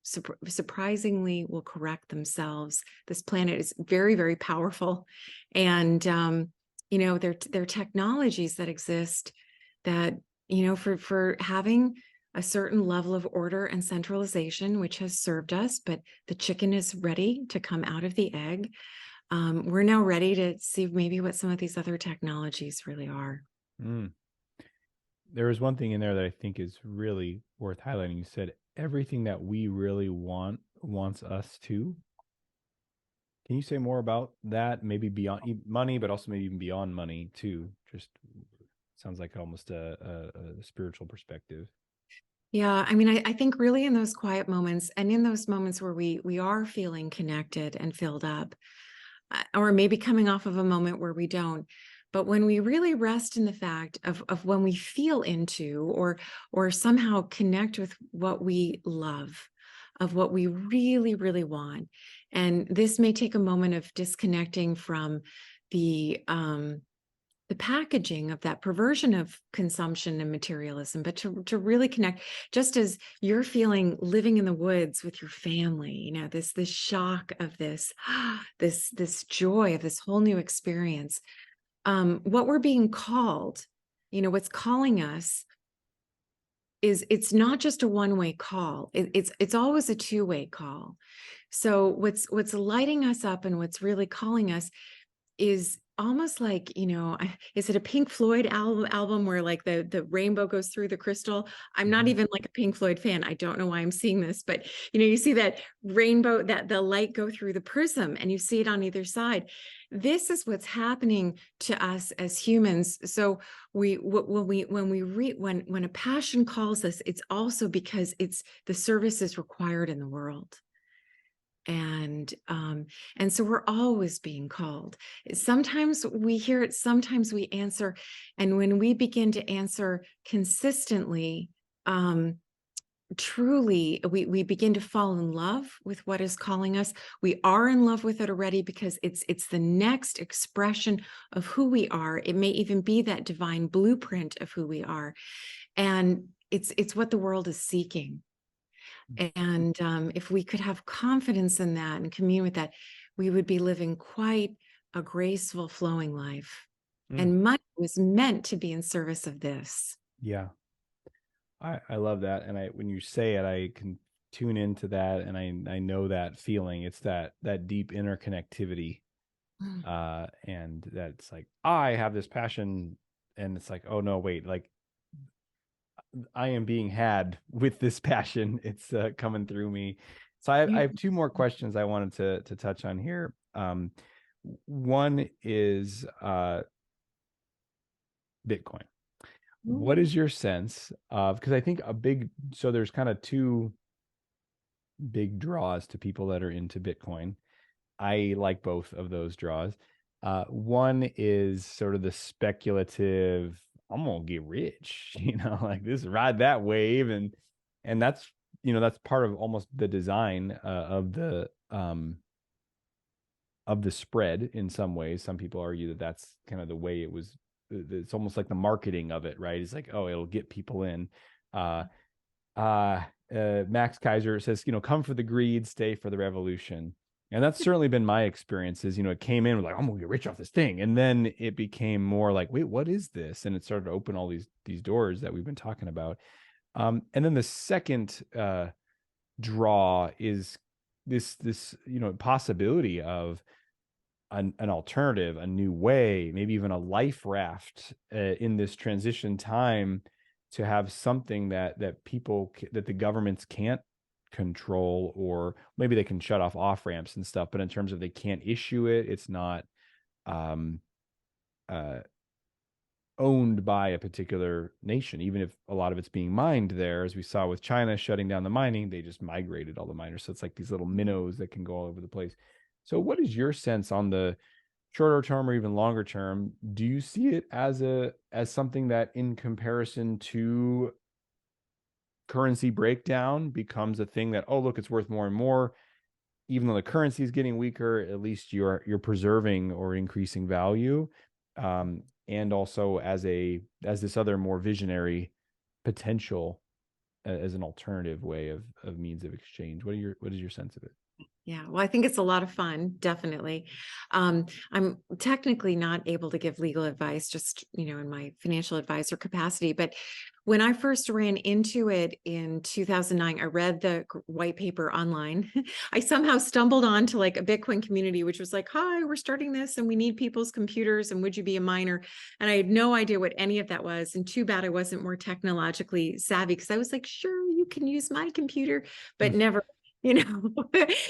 surprisingly will correct themselves. This planet is very, very powerful, and there are technologies that exist that, for having a certain level of order and centralization, which has served us, but the chicken is ready to come out of the egg. We're now ready to see maybe what some of these other technologies really are. There was one thing in there that I think is really worth highlighting. You said everything that we really want wants us to. Can you say more about that? Maybe beyond money, but also maybe even beyond money too. Just sounds like almost a spiritual perspective. Yeah, I mean, I think really in those quiet moments, and in those moments where we are feeling connected and filled up, or maybe coming off of a moment where we don't, but when we really rest in the fact of when we feel into or somehow connect with what we love, of what we really, really want. And this may take a moment of disconnecting from the packaging of that perversion of consumption and materialism, but to really connect, just as you're feeling living in the woods with your family, this shock of this joy of this whole new experience. What we're being called, what's calling us is, it's not just a one-way call. It's always a two-way call. So what's lighting us up and what's really calling us is almost like, is it a Pink Floyd album where like the rainbow goes through the crystal? I'm not even like a Pink Floyd fan. I don't know why I'm seeing this, but you see that rainbow, that the light go through the prism and you see it on either side. This is what's happening to us as humans. So when a passion calls us, it's also because it's the service is required in the world. And so we're always being called. Sometimes we hear it, sometimes we answer. And when we begin to answer consistently, truly, we begin to fall in love with what is calling us. We are in love with it already because it's the next expression of who we are. It may even be that divine blueprint of who we are. And it's what the world is seeking. And if we could have confidence in that and commune with that, we would be living quite a graceful, flowing life. And money was meant to be in service of this. Yeah. I love that. And when you say it, I can tune into that. And I know that feeling. It's that deep interconnectivity. And that's like, I have this passion, and it's like, oh no, wait, like I am being had with this passion. It's coming through me. So I have two more questions I wanted to touch on here. One is Bitcoin. What is your sense of, because I think so there's kind of two big draws to people that are into Bitcoin. I like both of those draws. One is sort of the speculative, I'm gonna get rich, like this, ride that wave, and that's that's part of almost the design of the spread in some ways. Some people argue that that's kind of the way it was. It's almost like the marketing of it, right? It's like, oh, it'll get people in. Max Kaiser says, come for the greed, stay for the revolution. And that's certainly been my experiences. It came in with like, I'm gonna get rich off this thing. And then it became more like, wait, what is this? And it started to open all these doors that we've been talking about. And then the second draw is this possibility of an alternative, a new way, maybe even a life raft in this transition time, to have something that the governments can't control, or maybe they can shut off ramps and stuff, but in terms of they can't issue it, it's not owned by a particular nation, even if a lot of it's being mined there, as we saw with China shutting down the mining. They just migrated all the miners, so it's like these little minnows that can go all over the place. So what is your sense on the shorter term or even longer term? Do you see it as something that, in comparison to currency breakdown, becomes a thing that, oh, look, it's worth more and more, even though the currency is getting weaker, at least you're preserving or increasing value, and also as this other more visionary potential as an alternative way of means of exchange? What is your sense of it? Yeah, well, I think it's a lot of fun, definitely. I'm technically not able to give legal advice, just, in my financial advisor capacity. But when I first ran into it in 2009, I read the white paper online. I somehow stumbled onto like a Bitcoin community, which was like, hi, we're starting this and we need people's computers, and would you be a miner? And I had no idea what any of that was. And too bad I wasn't more technologically savvy, because I was like, sure, you can use my computer, but never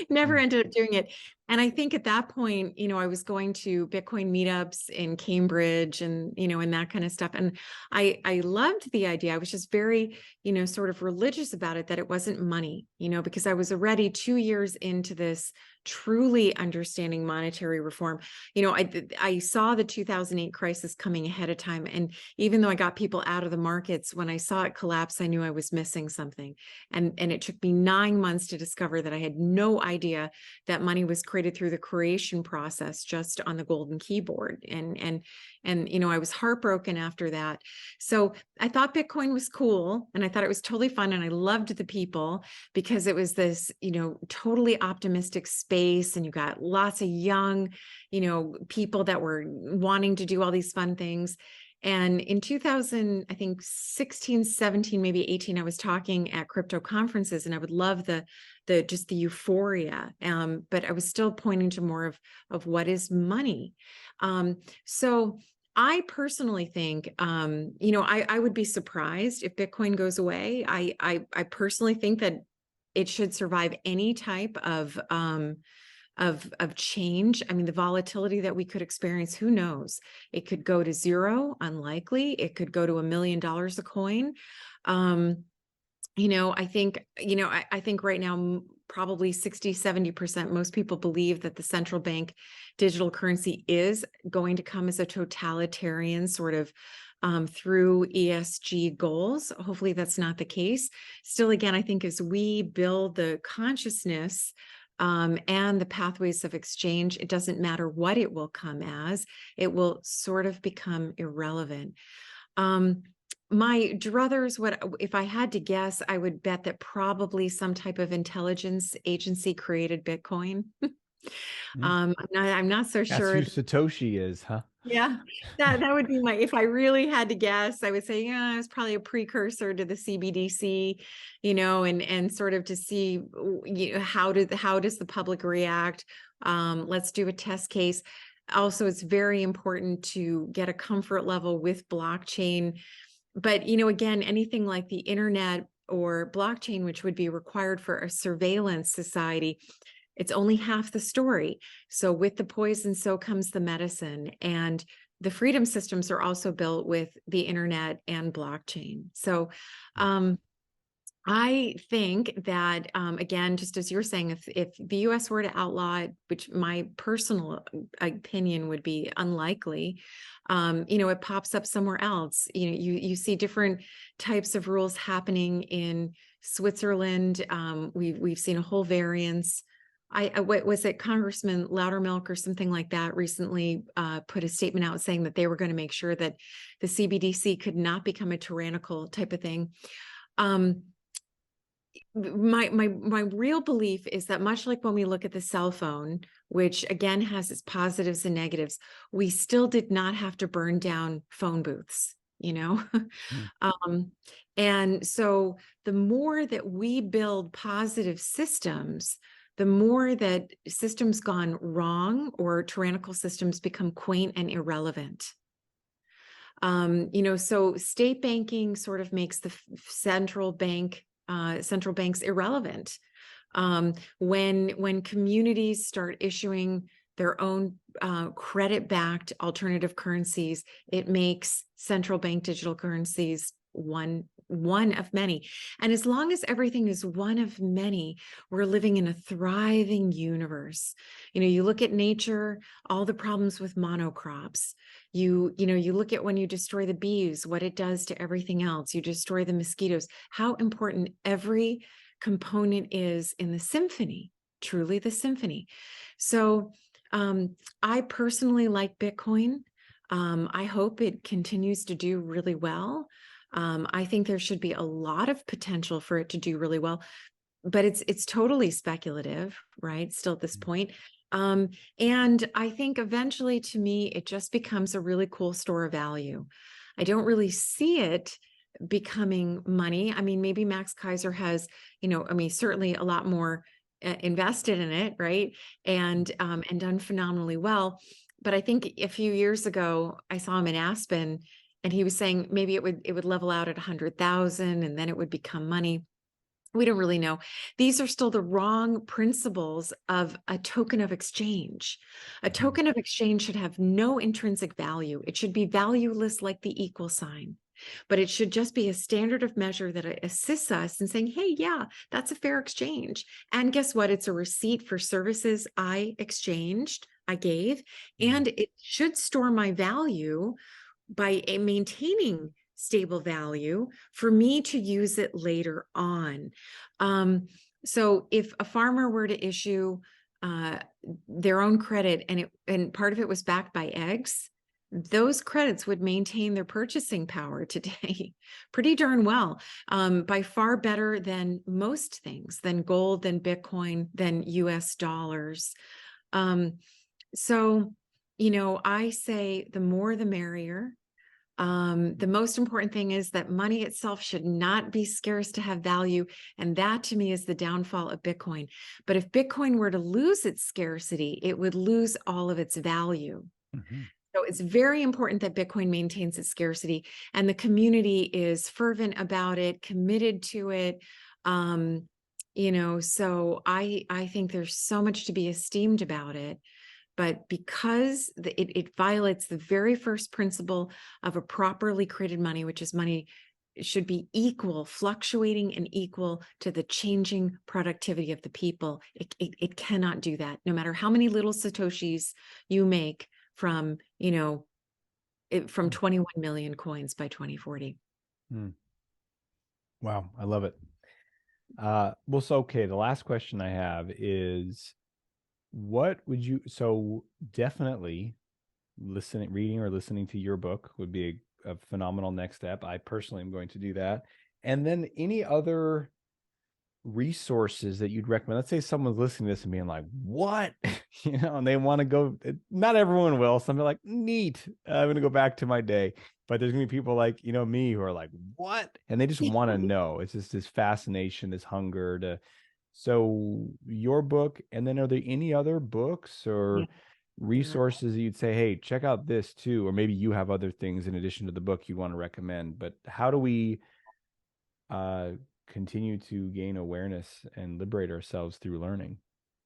never ended up doing it. And I think at that point, I was going to Bitcoin meetups in Cambridge and, and that kind of stuff. And I loved the idea. I was just very, sort of religious about it, that it wasn't money, because I was already 2 years into this truly understanding monetary reform. I saw the 2008 crisis coming ahead of time. And even though I got people out of the markets, when I saw it collapse, I knew I was missing something. And it took me 9 months to discover that I had no idea that money was created through the creation process, just on the golden keyboard. And I was heartbroken after that. So I thought Bitcoin was cool, and I thought it was totally fun. And I loved the people, because it was this, totally optimistic space. And you got lots of young, people that were wanting to do all these fun things. And in 2000, I think 16, 17, maybe 18, I was talking at crypto conferences, and I would love just the euphoria. But I was still pointing to more of what is money. So I personally think, I would be surprised if Bitcoin goes away. I personally think that it should survive any type of change. I mean, the volatility that we could experience, who knows? It could go to zero, unlikely. It could go to $1 million a coin. I think right now, probably 60, 70%, most people believe that the central bank digital currency is going to come as a totalitarian sort of through ESG goals. Hopefully that's not the case. Still, again, I think as we build the consciousness and the pathways of exchange, it doesn't matter what it will come as, it will sort of become irrelevant. My druthers, if I had to guess, I would bet that probably some type of intelligence agency created Bitcoin. I'm not so That's sure. who Satoshi is, huh? Yeah, that would be if I really had to guess, I would say, yeah, it's probably a precursor to the CBDC, and sort of to see, how does the public react? Let's do a test case. Also, it's very important to get a comfort level with blockchain. But, again, anything like the internet or blockchain, which would be required for a surveillance society, it's only half the story. So with the poison, so comes the medicine. And the freedom systems are also built with the internet and blockchain. So I think that, again, just as you're saying, if the US were to outlaw it, which my personal opinion would be unlikely, it pops up somewhere else. You see different types of rules happening in Switzerland. We've seen a whole variance. What was it, Congressman Loudermilk or something like that recently put a statement out saying that they were going to make sure that the CBDC could not become a tyrannical type of thing. My real belief is that, much like when we look at the cell phone, which again has its positives and negatives, we still did not have to burn down phone booths, and so the more that we build positive systems, the more that systems gone wrong or tyrannical systems become quaint and irrelevant. So state banking sort of makes the central banks irrelevant. When communities start issuing their own credit-backed alternative currencies, it makes central bank digital currencies one of many. And as long as everything is one of many, we're living in a thriving universe. You look at nature, all the problems with monocrops. You look at when you destroy the bees, what it does to everything else. You destroy the mosquitoes, how important every component is in the symphony, truly the symphony. So I personally like Bitcoin. I hope it continues to do really well. I think there should be a lot of potential for it to do really well, but it's totally speculative, right? Still at this point. And I think eventually, to me, it just becomes a really cool store of value. I don't really see it becoming money. I mean, maybe Max Kaiser has, certainly a lot more invested in it, right? And done phenomenally well. But I think a few years ago, I saw him in Aspen, and he was saying maybe it would level out at 100,000 and then it would become money. We don't really know. These are still the wrong principles of a token of exchange. A token of exchange should have no intrinsic value. It should be valueless like the equal sign, but it should just be a standard of measure that assists us in saying, hey, yeah, that's a fair exchange. And guess what? It's a receipt for services I exchanged, I gave, and it should store my value by maintaining stable value for me to use it later on. So if a farmer were to issue their own credit and part of it was backed by eggs, those credits would maintain their purchasing power today pretty darn well, by far better than most things, than gold, than Bitcoin, than US dollars. So, I say the more the merrier. The most important thing is that money itself should not be scarce to have value. And that to me is the downfall of Bitcoin. But if Bitcoin were to lose its scarcity, it would lose all of its value. Mhm. So it's very important that Bitcoin maintains its scarcity, and the community is fervent about it, committed to it. So I think there's so much to be esteemed about it. But because it violates the very first principle of a properly created money, which is money should be equal, fluctuating and equal to the changing productivity of the people. It cannot do that, no matter how many little Satoshis you make from, from 21 million coins by 2040. Mm. Wow, I love it. Well, so okay, the last question I have is, what would you, so definitely reading or listening to your book would be a phenomenal next step. I personally am going to do that. And then any other resources that you'd recommend? Let's say someone's listening to this and being like, what? And they want to go, not everyone will. Some are like, neat, I'm going to go back to my day. But there's going to be people like, me who are like, what? And they just want to know. It's just this fascination, this hunger to. So your book, and then are there any other books or resources that you'd say, hey, check out this too? Or maybe you have other things in addition to the book you want to recommend. But how do we continue to gain awareness and liberate ourselves through learning?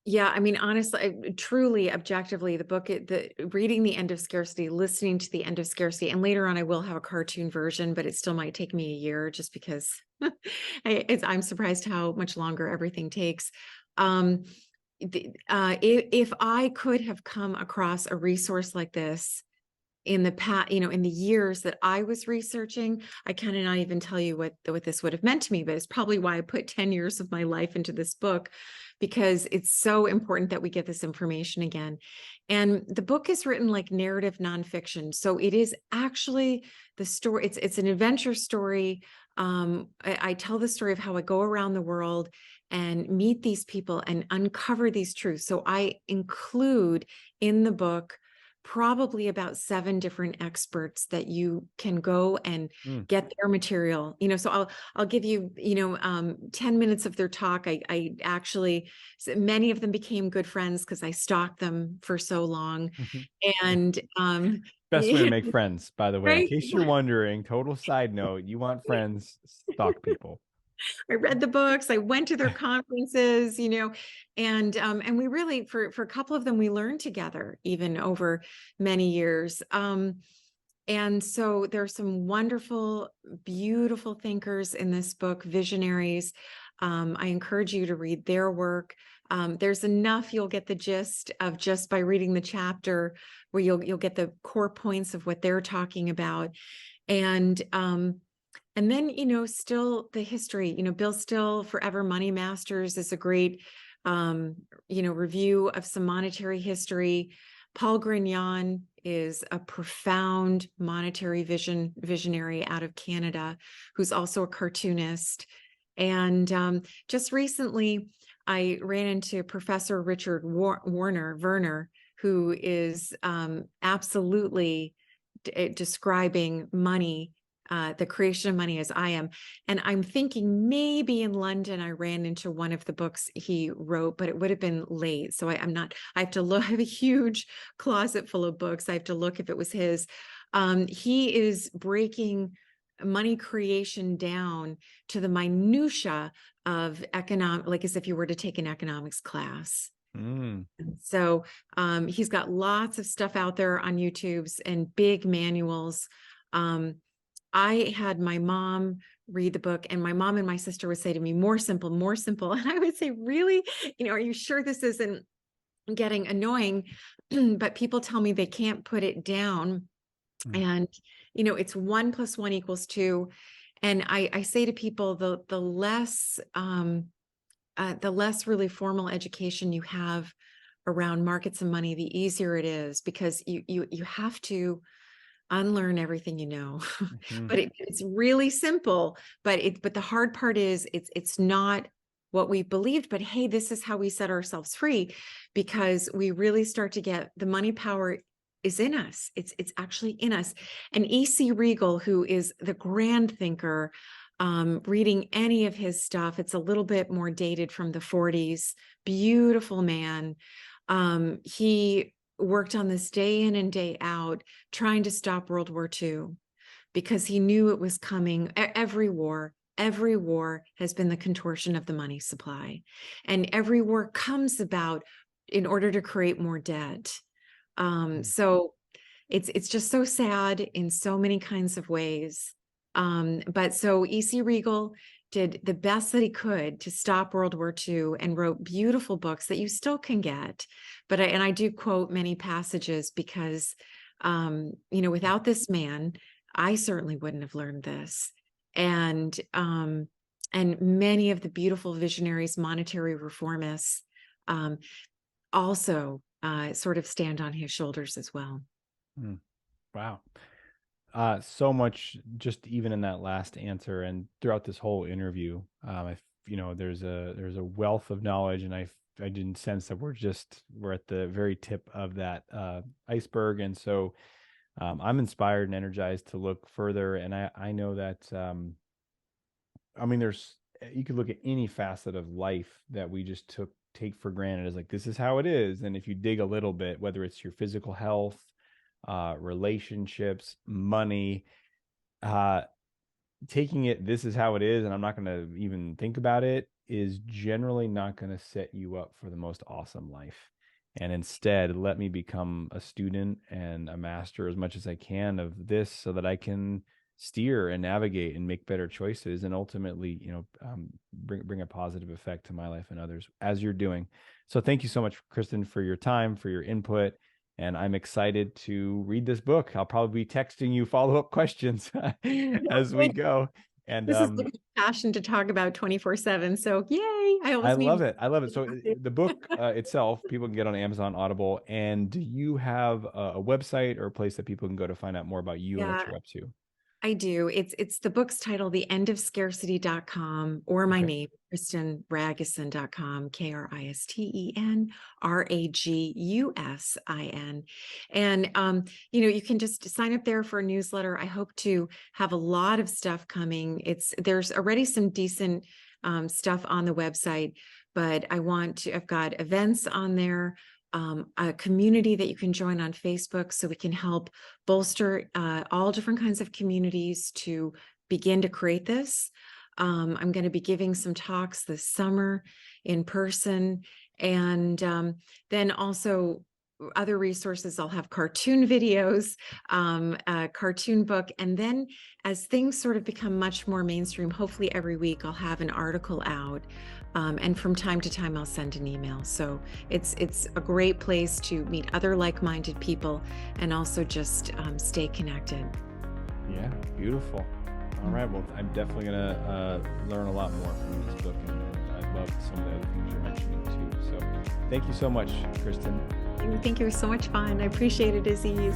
Yeah, I mean, honestly, truly, objectively, the book, reading The End of Scarcity, listening to The End of Scarcity, and later on, I will have a cartoon version, but it still might take me a year just because I'm surprised how much longer everything takes. If I could have come across a resource like this in the past, in the years that I was researching, I cannot even tell you what this would have meant to me, but it's probably why I put 10 years of my life into this book, because it's so important that we get this information again. And the book is written like narrative nonfiction. So it is actually the story. It's an adventure story. I tell the story of how I go around the world and meet these people and uncover these truths. So I include in the book probably about 7 different experts that you can go and get their material. So I'll give you 10 minutes of their talk. I actually, many of them became good friends because I stalked them for so long. And Best way to make friends, by the way, in right. case you're wondering, total side note, you want friends, stalk people. I read the books, I went to their conferences, and we really, for a couple of them, we learned together even over many years. And so there's some wonderful, beautiful thinkers in this book, visionaries. I encourage you to read their work. There's enough, you'll get the gist of just by reading the chapter, where you'll get the core points of what they're talking about. And then, still the history, Bill Still, Forever Money Masters is a great, review of some monetary history. Paul Grignon is a profound monetary visionary out of Canada, who's also a cartoonist. And just recently, I ran into Professor Richard Werner, who is absolutely describing money, the creation of money as I am. And I'm thinking maybe in London, I ran into one of the books he wrote, but it would have been late. So I have to look. I have a huge closet full of books. I have to look if it was his. He is breaking money creation down to the minutia of economic, like as if you were to take an economics class. So he's got lots of stuff out there on YouTube's and big manuals. I had my mom read the book, and my mom and my sister would say to me, more simple, more simple. And I would say, really? Are you sure this isn't getting annoying? But people tell me they can't put it down. And, it's 1 + 1 = 2. And I say to people, the less really formal education you have around markets and money, the easier it is, because you have to unlearn everything you know. But it's really simple. But the hard part is it's not what we believed, but hey, this is how we set ourselves free, because we really start to get the money power is in us. It's actually in us. And E.C. Regal, who is the grand thinker, reading any of his stuff, it's a little bit more dated from the 40s. Beautiful man. He worked on this day in and day out, trying to stop World War II because he knew it was coming. Every war has been the contortion of the money supply, and every war comes about in order to create more debt. So it's just so sad in so many kinds of ways. But so E.C. Regal did the best that he could to stop World War II and wrote beautiful books that you still can get. But I do quote many passages because, without this man, I certainly wouldn't have learned this. And many of the beautiful visionaries, monetary reformists, also sort of stand on his shoulders as well. Wow. So much just even in that last answer and throughout this whole interview. There's a wealth of knowledge, and I didn't sense that we're at the very tip of that iceberg. And so I'm inspired and energized to look further. And I know that, you could look at any facet of life that we just take for granted as like, this is how it is. And if you dig a little bit, whether it's your physical health, relationships, money, taking it, this is how it is, and I'm not going to even think about it, is generally not going to set you up for the most awesome life. And instead, let me become a student and a master as much as I can of this so that I can steer and navigate and make better choices and ultimately, bring a positive effect to my life and others as you're doing. So thank you so much, Kristen, for your time, for your input. And I'm excited to read this book. I'll probably be texting you follow-up questions as we go. And this is the passion to talk about 24/7. So yay. I love it. I love it. So the book itself, people can get on Amazon, Audible. And do you have a website or a place that people can go to find out more about you and what you're up to? I do. It's the book's title, the End of Scarcity.com, or my name, KristenRagusin.com, KristenRagusin. And, you can just sign up there for a newsletter. I hope to have a lot of stuff coming. There's already some decent stuff on the website, but I've got events on there. A community that you can join on Facebook so we can help bolster all different kinds of communities to begin to create this. I'm going to be giving some talks this summer in person, and then also other resources. I'll have cartoon videos, a cartoon book, and then as things sort of become much more mainstream, hopefully every week I'll have an article out. And from time to time, I'll send an email. So it's a great place to meet other like-minded people and also just stay connected. Yeah, beautiful. All right. Well, I'm definitely going to learn a lot more from this book. And I love some of the other things you're mentioning too. So thank you so much, Kristen. Thank you. It was so much fun. I appreciate it, Aziz.